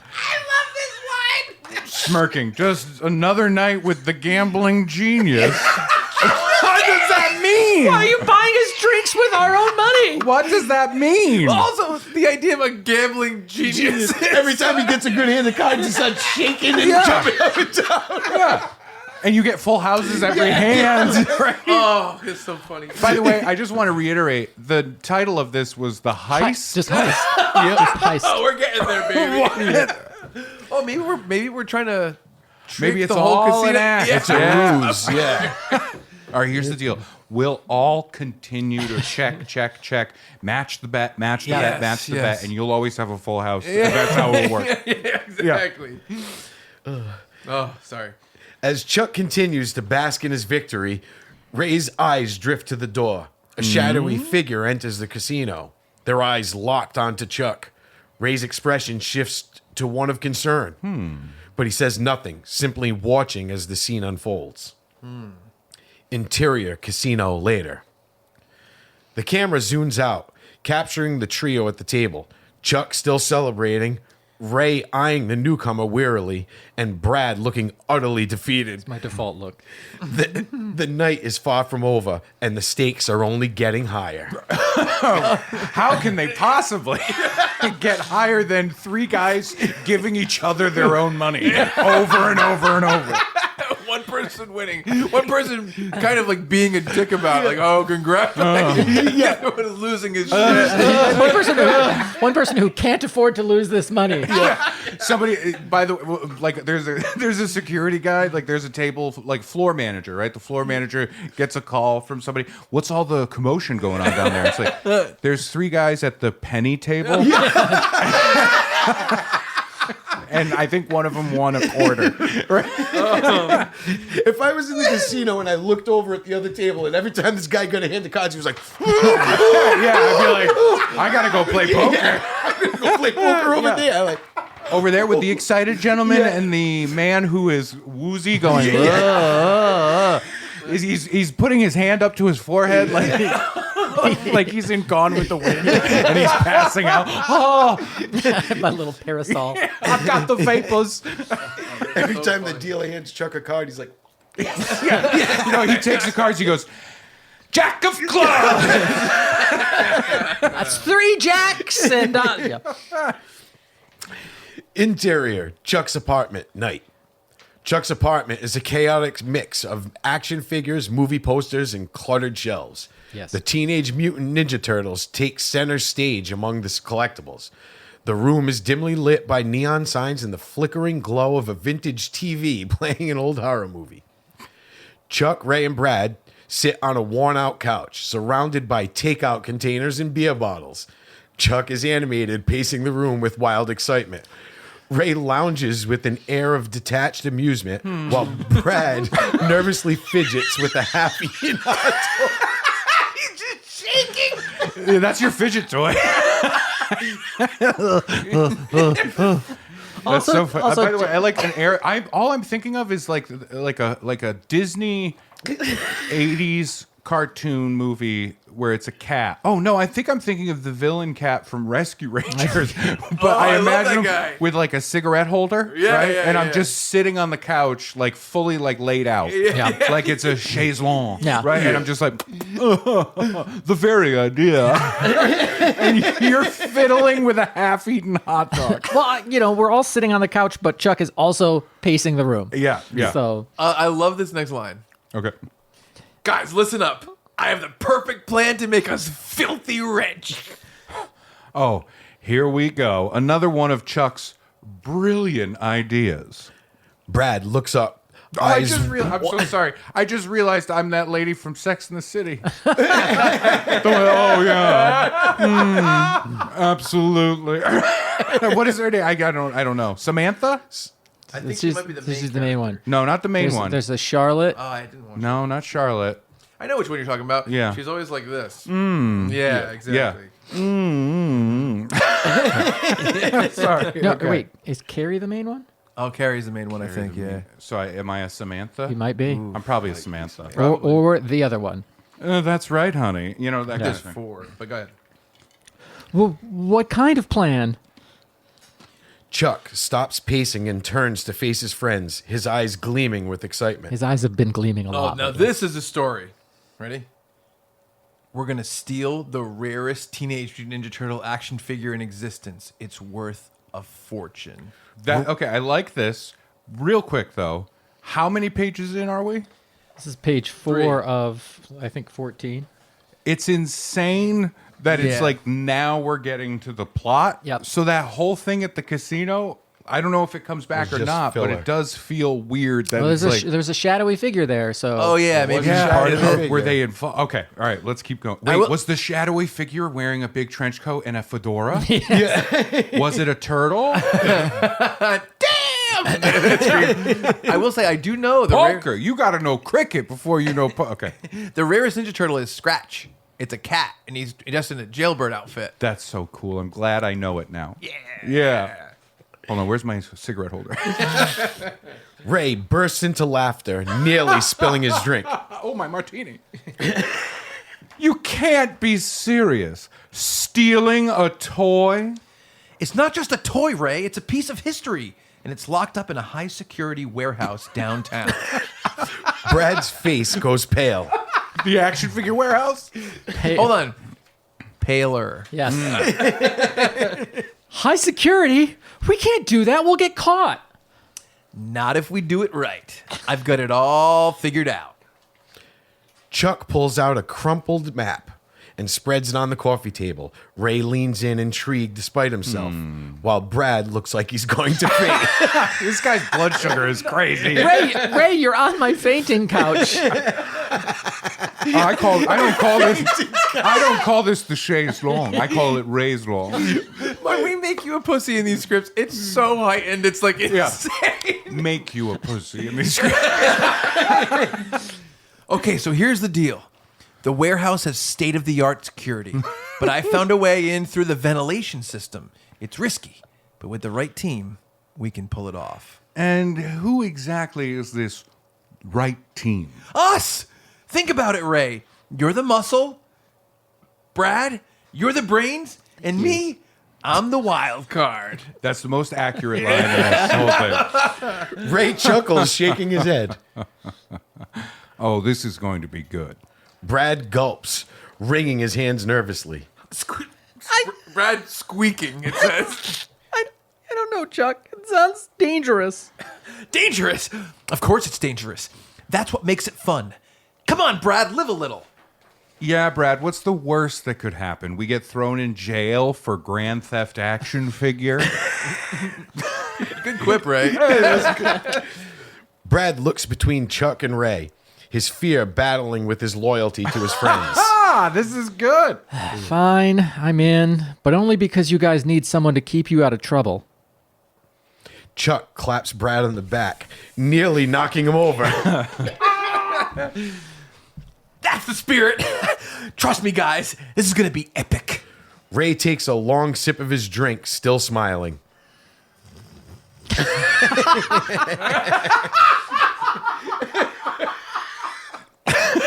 this wine. Smirking. Just another night with the gambling genius. What does that mean? Why are you buying us drinks with our own money? What does that mean? Also, the idea of a gambling genius. Every time he gets a good hand of cards, he starts shaking and jumping up and down. Yeah. And you get full houses every hand. Right? Oh, it's so funny. By the way, I just want to reiterate, the title of this was The Heist. Just heist. Just heist. Oh, we're getting there, baby. Oh, maybe we're trying to trick Maybe it's the whole all casino. an act. Yeah. It's a Yeah. ruse. Yeah. All right, here's the deal. We'll all continue to check, match the bet, match the bet, match the bet, and you'll always have a full house. That's how it works. Yeah, exactly. Oh, sorry. As Chuck continues to bask in his victory, Ray's eyes drift to the door. A shadowy figure enters the casino, their eyes locked onto Chuck. Ray's expression shifts to one of concern, but he says nothing, simply watching as the scene unfolds. Interior casino later. The camera zooms out, capturing the trio at the table. Chuck still celebrating, Ray eyeing the newcomer wearily, and Brad looking utterly defeated. My default look. The night is far from over, and the stakes are only getting higher. How can they possibly get higher than three guys giving each other their own money over and over and over? One person person winning, one person kind of like being a dick about, like, oh, congratulations, yeah, one is losing his shit. One person who can't afford to lose this money. Yeah. Somebody, by the way, like there's a security guy, like there's a table, like floor manager, right? The floor manager gets a call from somebody. What's all the commotion going on down there? It's like there's 3 guys at the penny table. And I think one of them won a quarter. Right? If I was in the casino and I looked over at the other table, and every time this guy got a hand of cards, he was like, Yeah, I'd be like, I gotta go play poker. I'm gonna go play poker over there. Like, Over there with the excited gentleman and the man who is woozy going. He's putting his hand up to his forehead like he's in Gone with the Wind and he's passing out. Oh, My little parasol. I've got the vapors. every time the dealer hands Chuck a card, he's like, You know, he takes the cards. He goes, Jack of clubs. That's 3 jacks and yeah. Interior, Chuck's apartment, night. Chuck's apartment is a chaotic mix of action figures, movie posters, and cluttered shelves. Yes. The Teenage Mutant Ninja Turtles take center stage among the collectibles. The room is dimly lit by neon signs and the flickering glow of a vintage TV playing an old horror movie. Chuck, Ray, and Brad sit on a worn-out couch, surrounded by takeout containers and beer bottles. Chuck is animated, pacing the room with wild excitement. Ray lounges with an air of detached amusement, while Brad nervously fidgets with a half-eaten hot dog. He's just shaking. Yeah, that's your fidget toy. That's so funny. also- By the way, I like an air. All I'm thinking of is like a Disney 80s cartoon movie where it's a cat. Oh no, I think I'm thinking of the villain cat from Rescue Rangers. But I I love imagine that him guy. with like a cigarette holder, Yeah, right? yeah, and I'm yeah. just sitting on the couch, like fully like laid out, like it's a chaise longue, Yeah. right? And I'm just like, the very idea. And you're fiddling with a half-eaten hot dog. Well, we're all sitting on the couch, but Chuck is also pacing the room. Yeah. So I love this next line. Okay. Guys, listen up. I have the perfect plan to make us filthy rich. Oh, here we go. Another one of Chuck's brilliant ideas. Brad looks up. I'm so sorry. I just realized I'm that lady from Sex and the City. Oh yeah, absolutely. What is her name? I don't know. Samantha? I think she might be the main she's the main one. No, not the main one. There's a Charlotte. Oh, I didn't want No, not Charlotte. I know which one you're talking about. Yeah. She's always like this. Yeah, exactly. Sorry. No, Okay. wait. Is Carrie the main one? Oh, Carrie's the main one, I think, yeah. So am I a Samantha? He might be. I'm probably a Samantha. Or the other one. That's right, honey. You know that kind There's of thing. 4, but go ahead. Well, what kind of plan? Chuck stops pacing and turns to face his friends, his eyes gleaming with excitement. His eyes have been gleaming a Oh, lot. now lately. this is a story. Ready? We're going to steal the rarest Teenage Mutant Ninja Turtle action figure in existence. It's worth a fortune. Okay, I like this. Real quick though, how many pages in are we? This is page 4 3. of, I think, 14. It's insane that it's Yeah. like now we're getting to the plot. Yep. So that whole thing at the casino, I don't know if it comes back It's or just not, but filler. it does feel weird that Well, it's like. there's a shadowy figure there, so. Oh, yeah, maybe Yeah, part of or it. were they involved? Okay, all right, let's keep going. I Wait, will- was the shadowy figure wearing a big trench coat and a fedora? Was it a turtle? I will say, I do know Poker. You got to know cricket before you know. Okay, the rarest Ninja Turtle is Scratch. It's a cat, and he's just in a jailbird outfit. that's so cool. I'm glad I know it now. Yeah. Hold on, where's my cigarette holder? Ray bursts into laughter, nearly spilling his drink. Oh, my martini. You can't be serious. Stealing a toy? It's not just a toy, Ray. It's a piece of history, and it's locked up in a high-security warehouse downtown. Brad's face goes pale. The action figure warehouse? Hold on. Paler. Yes. High security? We can't do that. We'll get caught. Not if we do it right. I've got it all figured out. Chuck pulls out a crumpled map and spreads it on the coffee table. Ray leans in, intrigued despite himself, while Brad looks like he's going to faint. This guy's blood sugar is crazy. Ray, you're on my fainting couch. I don't call this the chaise long. I call it Ray's long. When we make you a pussy in these scripts, it's so heightened. It's like insane. Make you a pussy in these scripts. Okay, so here's the deal. The warehouse has state-of-the-art security, but I found a way in through the ventilation system. It's risky, but with the right team, we can pull it off. And who exactly is this right team? Us! Think about it, Ray. You're the muscle. Brad, you're the brains. And me, I'm the wild card. That's the most accurate line in this whole thing. Ray chuckles, shaking his head. Oh, this is going to be good. Brad gulps, wringing his hands nervously. Brad squeaking, it says. I don't know, Chuck. It sounds dangerous. Dangerous? Of course it's dangerous. That's what makes it fun. Come on, Brad, live a little. Yeah, Brad, what's the worst that could happen? We get thrown in jail for Grand Theft action figure? Good quip, Ray. Brad looks between Chuck and Ray, his fear battling with his loyalty to his friends. This is good. Fine, I'm in, but only because you guys need someone to keep you out of trouble. Chuck claps Brad on the back, nearly knocking him over. That's the spirit. Trust me, guys. This is going to be epic. Ray takes a long sip of his drink, still smiling.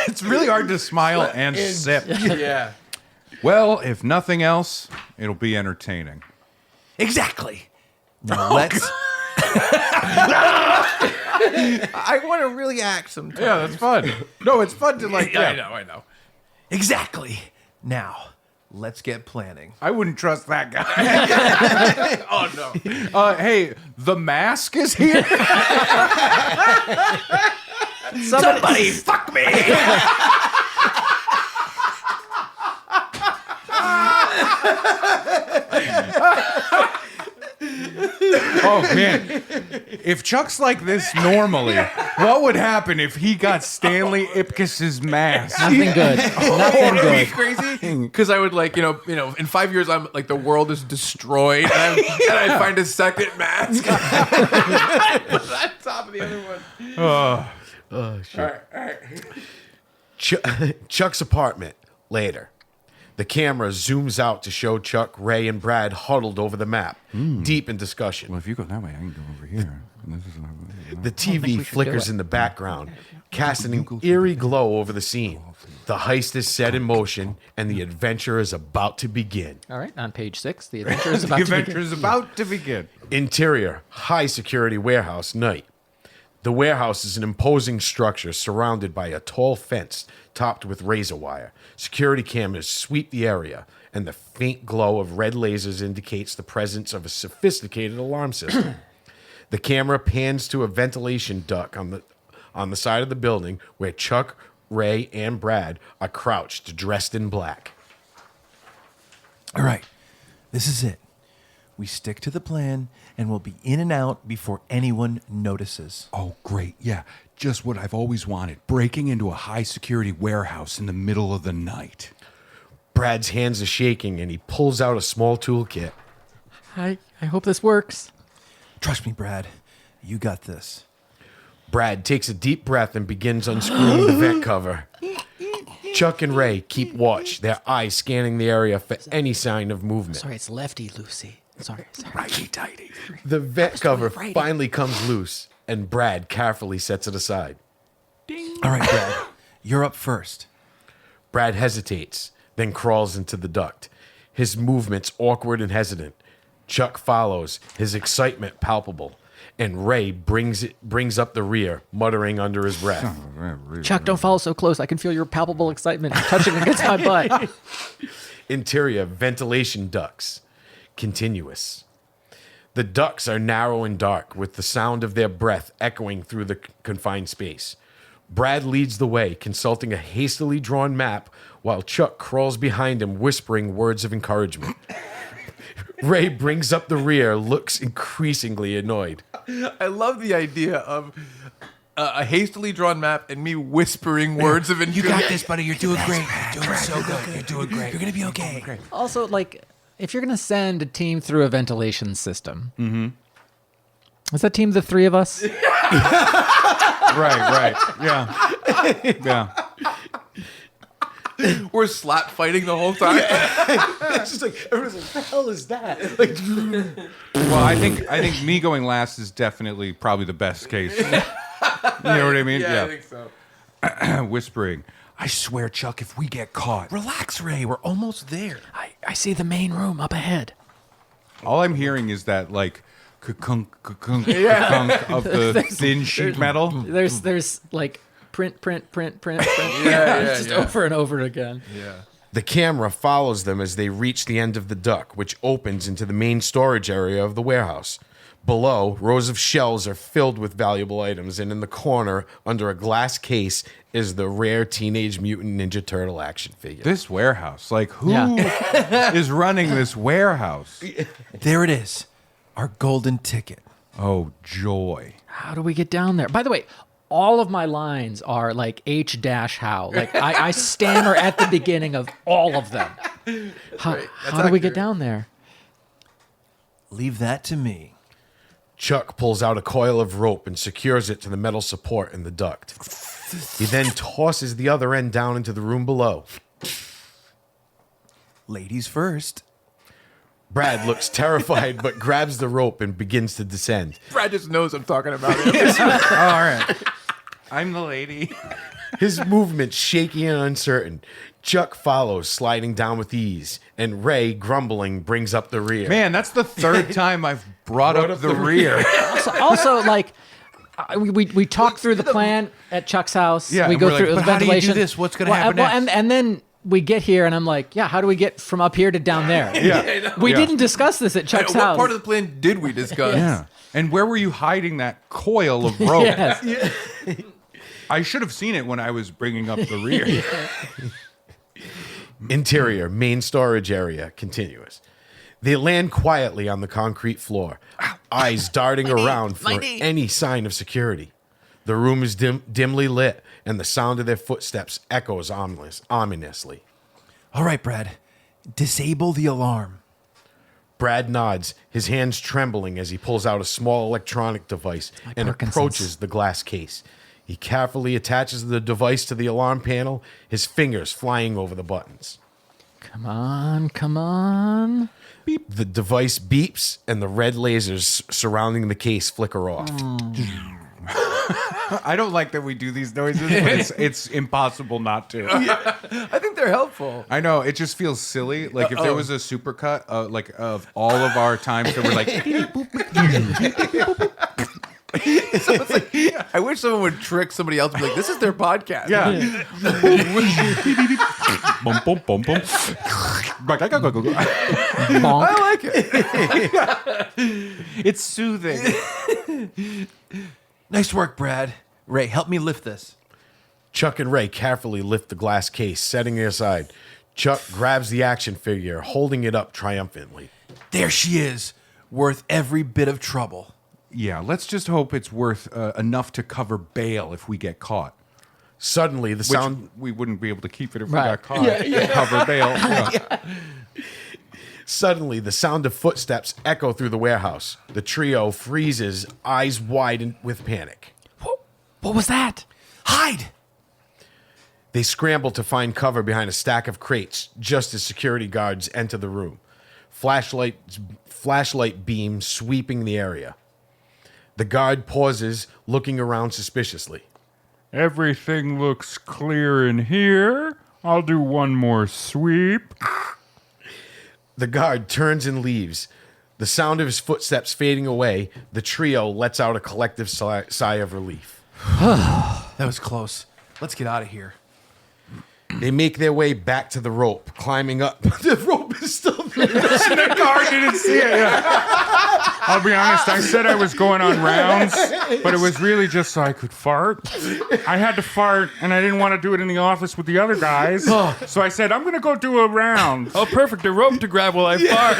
It's really hard to smile and sip. Yeah. Well, if nothing else, it'll be entertaining. Exactly. Now let's... I want to really act sometimes. Yeah, that's fun. No, it's fun to like. I know. Exactly. Now, let's get planning. I wouldn't trust that guy. Oh, no. Hey, the mask is here. Somebody fuck me. Oh man, if Chuck's like this normally, what would happen if he got Stanley Ipkiss's mask? Nothing good. Nothing It'd be good. crazy because I would like, in 5 years, I'm like the world is destroyed, and I'd find a second mask on top of the other one. Oh, shit. All right. Chuck's apartment, later. The camera zooms out to show Chuck, Ray, and Brad huddled over the map, deep in discussion. Well, if you go that way, I can go over here. The TV flickers in the background, casting an eerie glow over the scene. The heist is set in motion, and the adventure is about to begin. All right, on page 6, the adventure is about to begin. Interior, high security warehouse, night. The warehouse is an imposing structure surrounded by a tall fence topped with razor wire. Security cameras sweep the area, and the faint glow of red lasers indicates the presence of a sophisticated alarm system. The camera pans to a ventilation duct on the side of the building where Chuck, Ray, and Brad are crouched, dressed in black. All right, this is it. We stick to the plan, and we'll be in and out before anyone notices. Oh, great. Yeah, just what I've always wanted. Breaking into a high-security warehouse in the middle of the night. Brad's hands are shaking, and he pulls out a small toolkit. I hope this works. Trust me, Brad. You got this. Brad takes a deep breath and begins unscrewing the vent cover. Chuck and Ray keep watch, their eyes scanning the area for any sign of movement. Sorry, it's lefty, Lucy. Sorry. Righty-tighty. The vent cover finally comes loose, and Brad carefully sets it aside. All right, Brad. You're up first. Brad hesitates, then crawls into the duct. His movements awkward and hesitant. Chuck follows, his excitement palpable, and Ray brings up the rear, muttering under his breath. Chuck, don't follow so close. I can feel your palpable excitement touching against my butt. Interior ventilation ducts. Continuous. The ducts are narrow and dark, with the sound of their breath echoing through the confined space. Brad leads the way, consulting a hastily drawn map, while Chuck crawls behind him, whispering words of encouragement. Ray brings up the rear, looks increasingly annoyed. I love the idea of a hastily drawn map and me whispering words of encouragement. You got this, buddy. You're doing great. You're doing so good. You're doing great. You're going to be okay. Also, like, if you're going to send a team through a ventilation system, is that team the three of us? Right. Yeah. We're slap fighting the whole time. It's just like, everyone's like, what the hell is that? Like, Well, I think me going last is definitely probably the best case. You know what I mean? Yeah, I think so. Whispering. I swear, Chuck, if we get caught. Relax, Ray. We're almost there. I see the main room up ahead. All I'm hearing is that, like, ka-kunk, ka-kunk, ka-kunk of the thin sheet metal. There's like print. Just over and over again. Yeah. the camera follows them as they reach the end of the duct, which opens into the main storage area of the warehouse. Below, rows of shelves are filled with valuable items, and in the corner, under a glass case, is the rare Teenage Mutant Ninja Turtle action figure. This warehouse, like, who is running this warehouse? There it is. Our golden ticket. Oh, joy. How do we get down there? By the way, all of my lines are like H-how. Like I stammer at the beginning of all of them. How do we get down there? Leave that to me. Chuck pulls out a coil of rope and secures it to the metal support in the duct. He then tosses the other end down into the room below. Ladies first. Brad looks terrified but grabs the rope and begins to descend. Brad just knows I'm talking about him. Oh, all right. I'm the lady. His movement shaky and uncertain. Chuck follows, sliding down with ease, and Ray, grumbling, brings up the rear. Man, that's the third time I've brought up the rear. Also, like, we talk through the plan at Chuck's house. Yeah, we and go we're through like, the but how do you do ventilation. this? What's gonna happen next? And then we get here, and I'm like, yeah, how do we get from up here to down there? Yeah. We didn't discuss this at Chuck's What house. part of the plan did we discuss? Yeah. And where were you hiding that coil of rope? Yes. I should have seen it when I was bringing up the rear. Interior, main storage area, continuous. They land quietly on the concrete floor, eyes darting around for any sign of security. The room is dimly lit, and the sound of their footsteps echoes ominously. All right, Brad. Disable the alarm. Brad nods, his hands trembling as he pulls out a small electronic device and Parkinson's. approaches the glass case. He carefully attaches the device to the alarm panel, his fingers flying over the buttons. Come on. Beep. The device beeps, and the red lasers surrounding the case flicker off. I don't like that we do these noises, but it's impossible not to. I think they're helpful. I know, it just feels silly. Like if there was a supercut, like of all of our times that were like, I wish someone would trick somebody else and be like, this is their podcast. yeah. Bum, bum, bum, bum. Bonk. I like it. It's soothing. Nice work, Brad. Ray, help me lift this. Chuck and Ray carefully lift the glass case, setting it aside. Chuck grabs the action figure, holding it up triumphantly. There she is, worth every bit of trouble. Yeah, let's just hope it's worth enough to cover bail if we get caught. Suddenly, the Which sound... we wouldn't be able to keep it if we Right. got caught. Cover bail. Yeah. Suddenly, the sound of footsteps echo through the warehouse. The trio freezes, eyes wide with panic. What was that? Hide! They scramble to find cover behind a stack of crates just as security guards enter the room. Flashlight beams sweeping the area. The guard pauses, looking around suspiciously. Everything looks clear in here. I'll do one more sweep. The guard turns and leaves. The sound of his footsteps fading away, the trio lets out a collective sigh of relief. That was close. Let's get out of here. They make their way back to the rope, climbing up. The rope is still there. The guard didn't see it. Yeah. I'll be honest, I said I was going on rounds, but it was really just so I could fart. I had to fart, and I didn't want to do it in the office with the other guys. So I said, I'm going to go do a round. Oh, perfect. A rope to grab while I fart.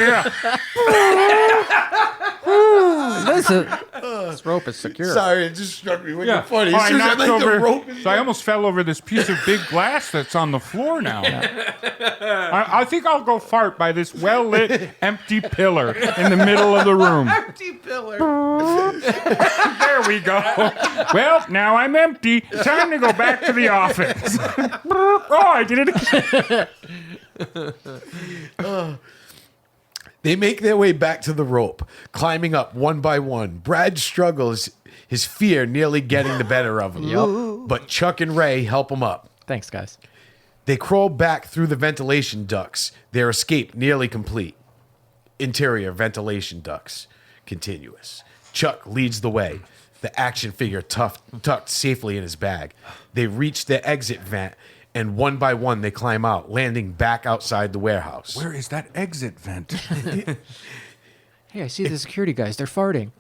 This rope is secure. Sorry, it just struck me when Yeah. you're funny. Oh, As I soon as knocked let the over, rope in- so I almost fell over this piece of big glass that's on the floor now. I think I'll go fart by this well-lit, empty pillar in the middle of the room. Empty pillar. There we go. Well, now I'm empty. Time to go back to the office. Oh, I did it again. They make their way back to the rope, climbing up one by one. Brad struggles, his fear nearly getting the better of him. Yep. But Chuck and Ray help him up. Thanks, guys. They crawl back through the ventilation ducts, their escape nearly complete. Interior ventilation ducts, continuous. Chuck leads the way, the action figure tucked safely in his bag. They reach the exit vent, and one by one they climb out, landing back outside the warehouse. Where is that exit vent? Hey, I see the security guys. They're farting.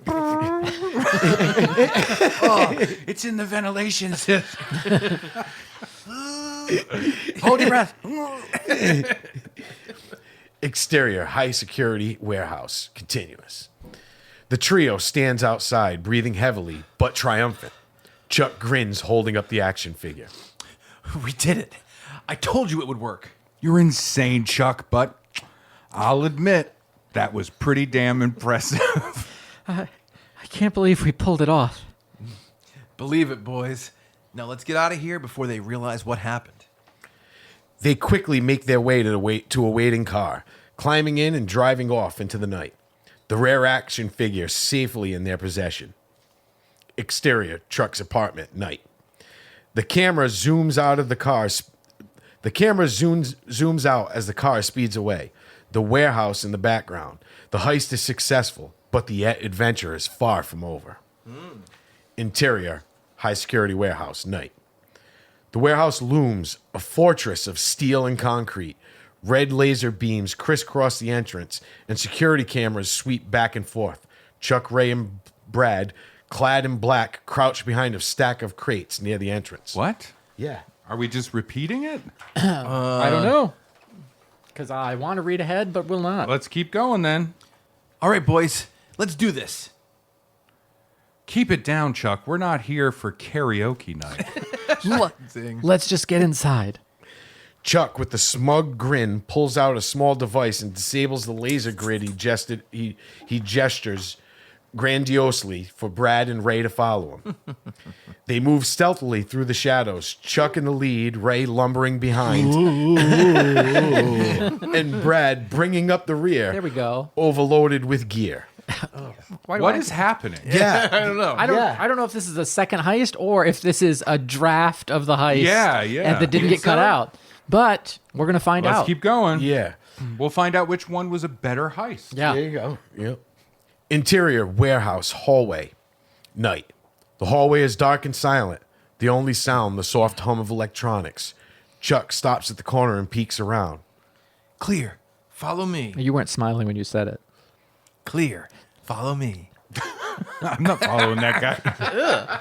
It's in the ventilation system. Hold your breath. Exterior, high security warehouse, continuous. The trio stands outside, breathing heavily, but triumphant. Chuck grins, holding up the action figure. We did it. I told you it would work. You're insane, Chuck, but I'll admit that was pretty damn impressive. I can't believe we pulled it off. Believe it, boys. Now let's get out of here before they realize what happened. They quickly make their way to a waiting car, climbing in and driving off into the night. The rare action figure safely in their possession. Exterior, Chuck's apartment, night. The camera zooms out of the car. The camera zooms out as the car speeds away. The warehouse in the background. The heist is successful, but the adventure is far from over. Interior, high security warehouse, night. The warehouse looms, a fortress of steel and concrete. Red laser beams crisscross the entrance, and security cameras sweep back and forth. Chuck, Ray, and Brad, clad in black, crouch behind a stack of crates near the entrance. What? Yeah. Are we just repeating it? I don't know. Because I want to read ahead, but will not. Let's keep going then. All right, boys. Let's do this. Keep it down, Chuck. We're not here for karaoke night. Let's just get inside. Chuck, with a smug grin, pulls out a small device and disables the laser grid he gestures grandiosely for Brad and Ray to follow him. They move stealthily through the shadows, Chuck in the lead, Ray lumbering behind, and Brad bringing up the rear, There we go. overloaded with gear. What is happening? Yeah. I don't know. I don't know if this is a second heist or if this is a draft of the heist. Yeah. And that didn't get cut out. But we're going to find Let's out. keep going. Yeah. We'll find out which one was a better heist. Yeah. There you go. Yep. Interior warehouse hallway. Night. The hallway is dark and silent. The only sound, the soft hum of electronics. Chuck stops at the corner and peeks around. Clear. Follow me. You weren't smiling when you said it. Clear. Follow me. I'm not following that guy.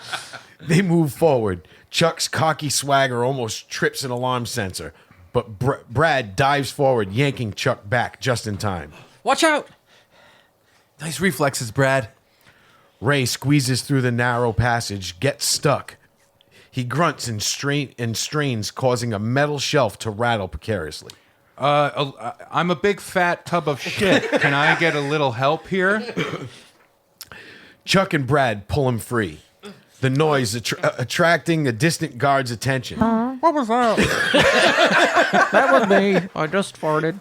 They move forward. Chuck's cocky swagger almost trips an alarm sensor, but Brad dives forward, yanking Chuck back just in time. Watch out! Nice reflexes, Brad. Ray squeezes through the narrow passage, gets stuck. He grunts and strains, causing a metal shelf to rattle precariously. I'm a big fat tub of shit. Can I get a little help here? Chuck and Brad pull him free. The noise attracting a distant guard's attention. What was that? That was me. I just farted.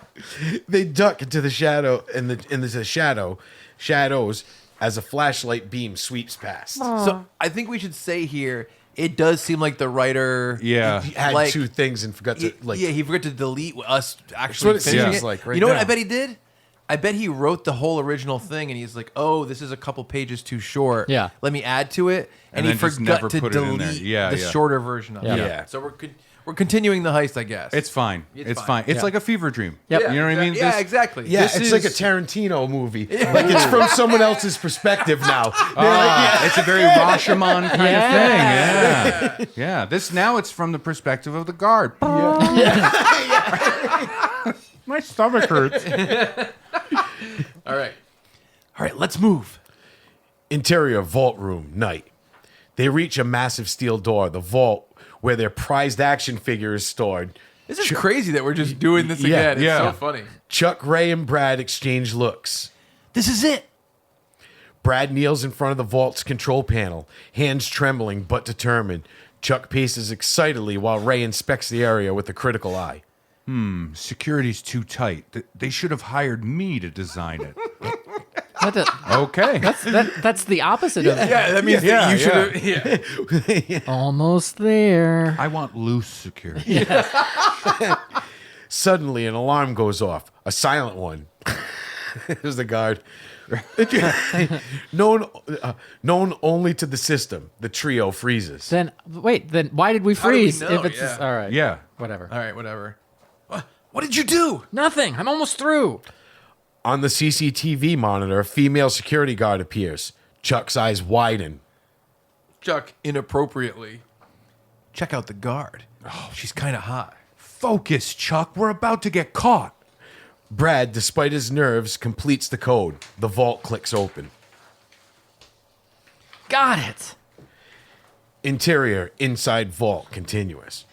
They duck into the shadow shadows as a flashlight beam sweeps past. So I think we should say here, it does seem like the writer Yeah. He had like- two things and forgot to he forgot to delete us That's actually what it finishing seems it. like right You know what now. I bet he did? I bet he wrote the whole original thing, and he's like, "Oh, this is a couple pages too short. Yeah. let me add to it." And he then just never forgot to put it in there. delete Yeah, the yeah. shorter version of it. Yeah. So we're continuing the heist, I guess. It's fine. It's fine. fine. It's Yeah. like a fever dream. Yep. You know what I mean? Yeah, This- exactly. Yeah, This it's like a is- Tarantino movie. Like it's from someone else's perspective now. It's a very Rashomon kind Yeah. of thing. Yeah. Yeah. This now it's from the perspective of the guard. My stomach hurts. All right, let's move. Interior vault room, night. They reach a massive steel door, the vault where their prized action figure is stored. This is crazy that we're just doing this Yeah, again. It's yeah. so funny. Chuck, Ray, and Brad exchange looks. This is it. Brad kneels in front of the vault's control panel, hands trembling but determined. Chuck paces excitedly while Ray inspects the area with a critical eye. Security's too tight. They should have hired me to design it. Okay. That's the opposite of Yeah, that means that you should have. Yeah. almost there. I want loose security. Suddenly, an alarm goes off, a silent one. There's the guard. known only to the system, the trio freezes. Then why did we do we freeze? know? If it's Yeah. all right, Yeah. whatever. All right, whatever. What did you do? Nothing. I'm almost through. On the CCTV monitor, a female security guard appears. Chuck's eyes widen. Chuck, inappropriately. Check out the guard. Oh, she's kind of hot. Focus, Chuck. We're about to get caught. Brad, despite his nerves, completes the code. The vault clicks open. Got it. Interior, inside vault, continuous.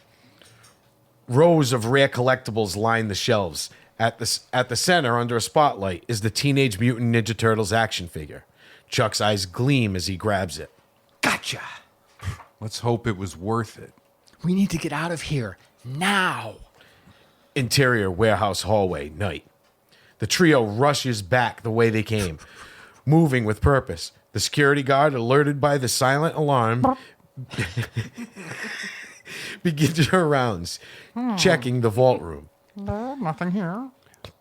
Rows of rare collectibles line the shelves. At the center, under a spotlight, is the Teenage Mutant Ninja Turtles action figure. Chuck's eyes gleam as he grabs it. Gotcha. Let's hope it was worth it. We need to get out of here now. Interior warehouse hallway, night. The trio rushes back the way they came, moving with purpose. The security guard, alerted by the silent alarm, begins her rounds, checking the vault room. Nothing here.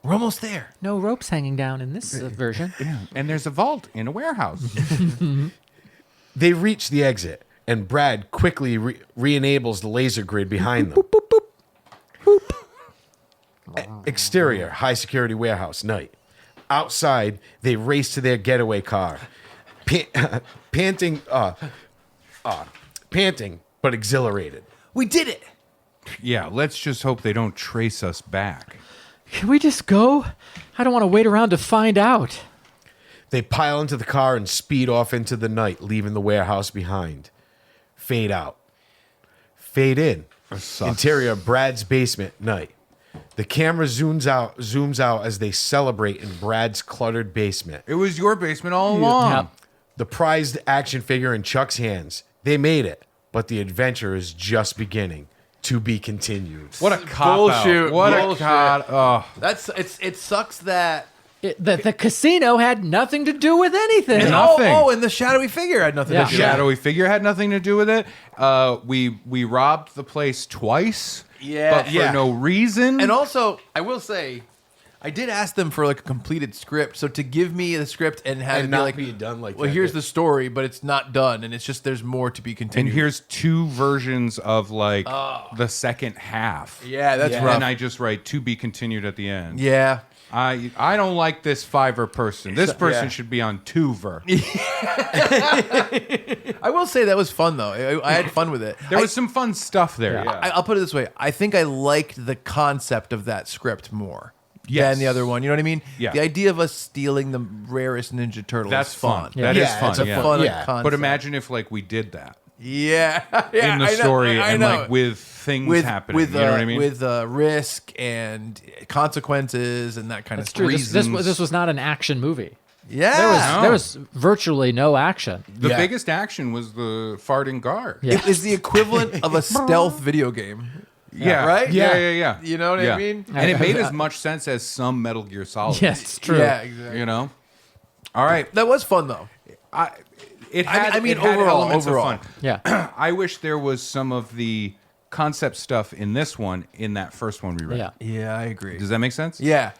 We're almost there. No ropes hanging down in this version. And there's a vault in a warehouse. They reach the exit, and Brad quickly re-enables the laser grid behind them. Exterior, high security warehouse, night. Outside, they race to their getaway car, panting but exhilarated. We did it. Yeah, let's just hope they don't trace us back. Can we just go? I don't want to wait around to find out. They pile into the car and speed off into the night, leaving the warehouse behind. Fade out. Fade in. Interior, Brad's basement, night. The camera zooms out as they celebrate in Brad's cluttered basement. It was your basement all along. Yep. The prized action figure in Chuck's hands. They made it, but the adventure is just beginning. To be continued. What a cop Bullshit. out. What Bullshit. a cop. Oh. It sucks that. The casino had nothing to do with anything. And nothing. And the shadowy figure had nothing Yeah. to do. The shadowy figure had nothing to do with it. We robbed the place twice. Yeah. But for Yeah. no reason. And also, I will say, I did ask them for like a completed script. So to give me the script and have And it be not like, be done like well, that, here's yeah. the story, but it's not done, and it's just there's more to be and continued. here's two versions of like the second half. Yeah, that's rough. And I just write to be continued at the end. Yeah. I don't like this Fiverr person. This person Yeah. should be on Tuver. I will say that was fun though. I had fun with it. There was some fun stuff there. Yeah. I'll put it this way. I think I liked the concept of that script more Yes. than the other one. You know what I mean? Yeah. The idea of us stealing the rarest Ninja Turtle That's is fun. fun. That is Yeah, fun. it's a yeah. Fun Yeah. concept. But imagine if like we did that yeah, in the I know, story I and know. like with things with happening. with you know what I mean? with risk and consequences and that kind That's of true. stuff. This was not an action movie. Yeah, There was virtually no action. the Yeah. biggest action was the farting guard. Yeah. it is the equivalent of a stealth video game. Yeah. Right? Yeah. You know what I mean? And it made as much sense as some Metal Gear Solid. Yes, it's true. Yeah, exactly. You know? All right. That was fun though. It had, I mean, it had overall- elements overall. of fun. Yeah. I wish there was some of the concept stuff in this one in that first one we read. Yeah. Yeah, I agree. Does that make sense? Yeah.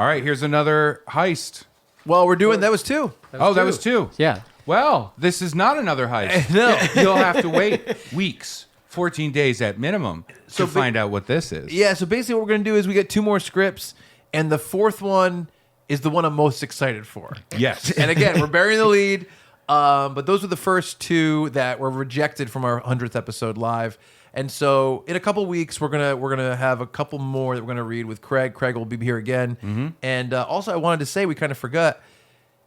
All right, here's another heist. Well, we're doing that was 2. That was 2. Yeah. Well, this is not another heist. No. You'll have to wait weeks, 14 days at minimum, to find out what this is. Yeah, so basically what we're going to do is we get 2 more scripts, and the 4th one is the one I'm most excited for. Yes. And again, we're burying the lead, but those were the first 2 that were rejected from our 100th episode live. And so in a couple weeks, we're gonna have a couple more that we're gonna read with Craig. Craig will be here again. Mm-hmm. And also, I wanted to say we kind of forgot.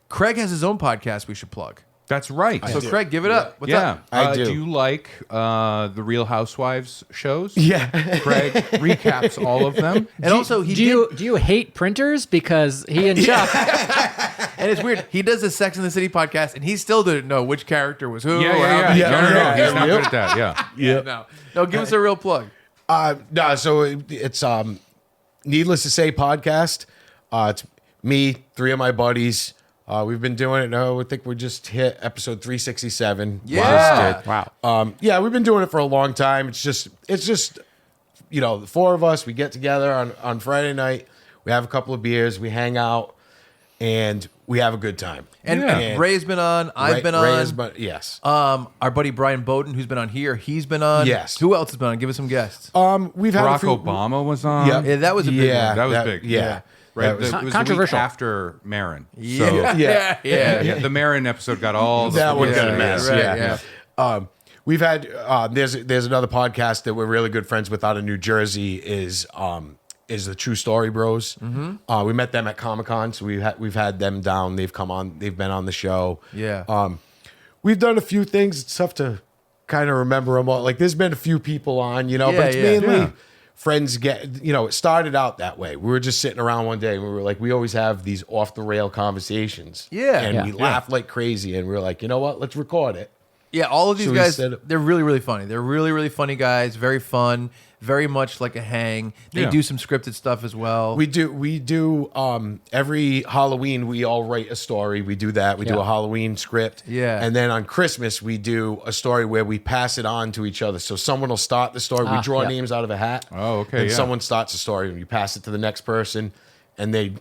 Craig has his own podcast we should plug. That's right. So Craig, give it up. What's yeah. up? I do. Do you like the Real Housewives shows? Yeah. Craig recaps all of them. And also, do you hate printers? Because he and Chuck. and it's weird. He does the Sex and the City podcast, and he still didn't know which character was who. Yeah. or how many No, characters. he's not good at that. Yeah. Yeah. No, give us a real plug. No, so it's Needless to Say podcast. It's me, 3 of my buddies. We've been doing it now. I think we just hit episode 367. Yeah. Wow. Yeah, we've been doing it for a long time. It's just the 4 of us. We get together on Friday night. We have a couple of beers. We hang out, and we have a good time. And Ray's been on. I've been on. Yes. Our buddy Brian Bowden, who's been on here, he's been on. Yes. Who else has been on? Give us some guests. We've had Barack a few, Obama was on. Yeah, that was a big one. That was big. Yeah. Right. That was- It was Controversial. the week after Marin. Yeah. So, Yeah. yeah, the Marin episode got all the That was Yeah, a mess. right, Yeah. We've had there's another podcast that we're really good friends with out of New Jersey is the True Story Bros. Mm-hmm. We met them at Comic-Con, so we've had them down. They've come on. They've been on the show. Yeah. We've done a few things. It's tough to kind of remember them all. Like there's been a few people on, Yeah, but it's yeah. mainly Yeah. friends it started out that way. We were just sitting around one day and we were like, we always have these off the rail conversations. Yeah. And Yeah. we laugh like crazy and we were like, you know what? Let's record it. Yeah, all of these So we guys, said- they're really, really funny. They're really, really funny guys. Very fun. Very much like a hang. They Yeah. do some scripted stuff as well. We do every Halloween we all write a story. We do that. We do Yeah. a Halloween script. Yeah. And then on Christmas we do a story where we pass it on to each other. So someone will start the story. We draw yeah. names out of a hat. Oh, okay, And yeah. someone starts a story and you pass it to the next person and they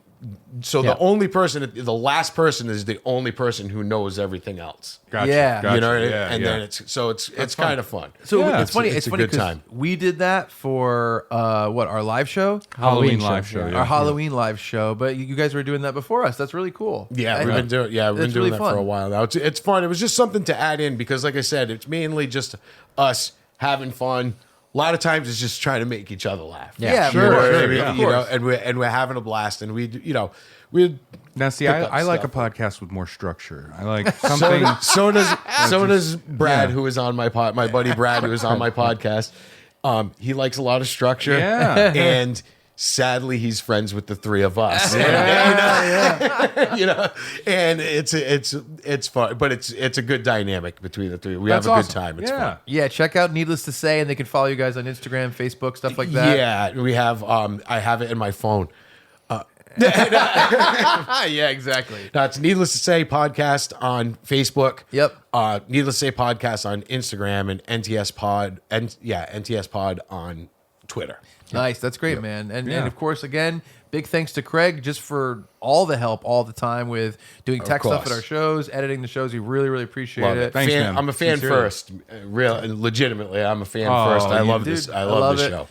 Yeah. the only person, the last person is the only person who knows everything else. Gotcha. Yeah. Gotcha. You know what I mean? Yeah, And yeah. then it's kind of fun. So Yeah. it's funny. It's It's a funny good because time. we did that for our live show, Halloween show, live show. yeah. Yeah. our Halloween live show. But you guys were doing that before us. That's really cool. Yeah, And- we've been doing. Yeah, we've been That's doing really that fun. for a while now. It's fun. It was just something to add in because, like I said, it's mainly just us having fun. A lot of times, it's just trying to make each other laugh. Yeah, You know sure, what I sure, mean? yeah. Of You know, course. and we're having a blast, and we Now, see, pick up I like a stuff. podcast with more structure. I like something. so does Brad, who is on my buddy Brad, who is on my podcast. He likes a lot of structure. Yeah. And sadly, he's friends with the 3 of us. You know, and it's fun, but it's a good dynamic between the 3. We That's have a awesome. good time. It's Yeah. fun. Yeah, check out Needless to Say, and they can follow you guys on Instagram, Facebook, stuff like that. Yeah, we have. I have it in my phone. Yeah, exactly. Now it's Needless to Say podcast on Facebook. Yep. Needless to Say podcast on Instagram and NTS Pod on Twitter. Nice. That's great, man. And Yeah. of course, again, big thanks to Craig just for all the help all the time with doing tech stuff at course. our shows, editing the shows. We really, really appreciate Love it. it. Thanks, man. I'm a fan Sincerely. first. Legitimately, I'm a fan Oh, first. I you love do. this. I love this show.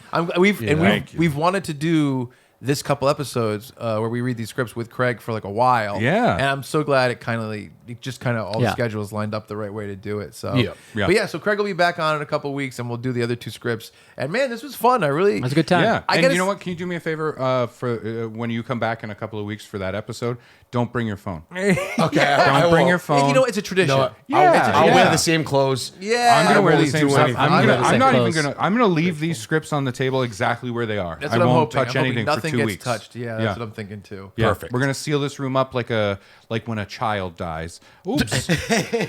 We've wanted to do this couple episodes where we read these scripts with Craig for like a while. Yeah. And I'm so glad it all the Yeah. schedules lined up the right way to do it. So Yeah. Yeah. But yeah, so Craig will be back on in a couple weeks and we'll do the other 2 scripts. And man, this was fun. It was a good time. Yeah, I and gotta you know s- what? Can you do me a favor for when you come back in a couple of weeks for that episode? Don't bring your phone. Okay, Don't bring your phone. You know, it's a tradition. No, Yeah. I'll Yeah. wear the same clothes. Yeah. I'm gonna I wear the won't same do stuff. anything. I'm I'm not gonna even clothes. gonna. I'm gonna leave these scripts on the table exactly where they are. That's I what I'm won't hoping. touch I'm hoping anything nothing for 2 gets weeks. touched. Yeah, that's what I'm thinking too. Yeah. Perfect. We're gonna seal this room up like when a child dies. Oops,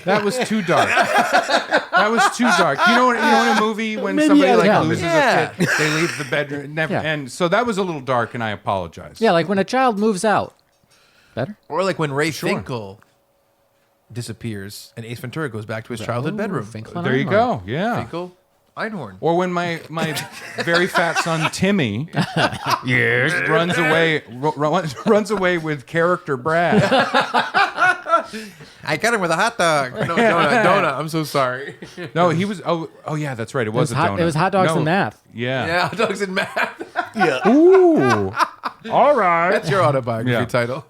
that was too dark. That was too dark. You know in a movie when Maybe, somebody yeah. loses Yeah. a kid, they leave the bedroom, never, Yeah. and so that was a little dark, and I apologize. Yeah, like when a child moves out. Better? Or like when Ray Finkel disappears and Ace Ventura goes back to his childhood bedroom. Finkel and There you Einhorn. go. Yeah. Finkel? Einhorn. Or when my very fat son Timmy runs away with character Brad. I got him with a hot dog. No, donut. I'm so sorry. No, he was. Oh yeah, that's right. It was a donut. It was hot dogs and math. Yeah. Yeah, hot dogs and math. Ooh. All right. That's your autobiography Yeah. title.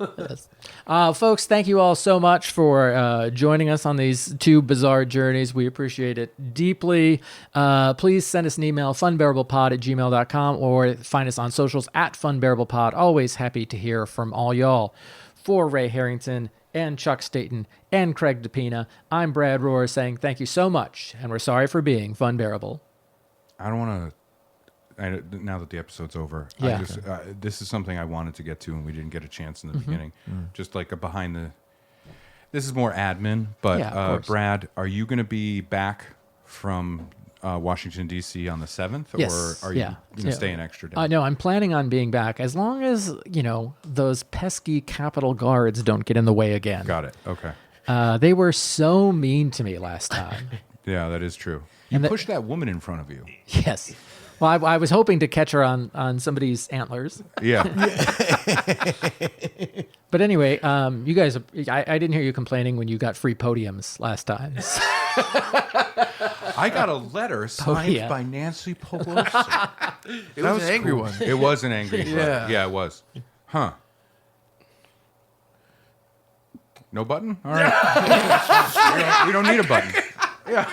Folks, thank you all so much for joining us on these 2 bizarre journeys. We appreciate it deeply. Please send us an email, funbearablepod@gmail.com, or find us on socials at funbearablepod. Always happy to hear from all y'all. For Ray Harrington and Chuck Staten and Craig Depina, I'm Brad Rohr saying thank you so much, and we're sorry for being Funbearable. I don't want to. Now that the episode's over, Yeah. this is something I wanted to get to, and we didn't get a chance in the beginning. Just like a behind the. This is more admin, but Yeah, of course. Brad, are you going to be back from Washington D.C. on the 7th, Yes. or are you Yeah. going to stay an extra day? No, I'm planning on being back as long as, those pesky Capitol guards don't get in the way again. Got it. Okay. They were so mean to me last time. Yeah, that is true. You And pushed that woman in front of you. Yes. Well, I was hoping to catch her on somebody's antlers. Yeah. But anyway, you guys, I didn't hear you complaining when you got free podiums last time. I got a letter signed yeah. by Nancy Pelosi. It was an angry one. It was an angry letter. Yeah, it was. Huh. No button? All right. we don't need a button. Yeah.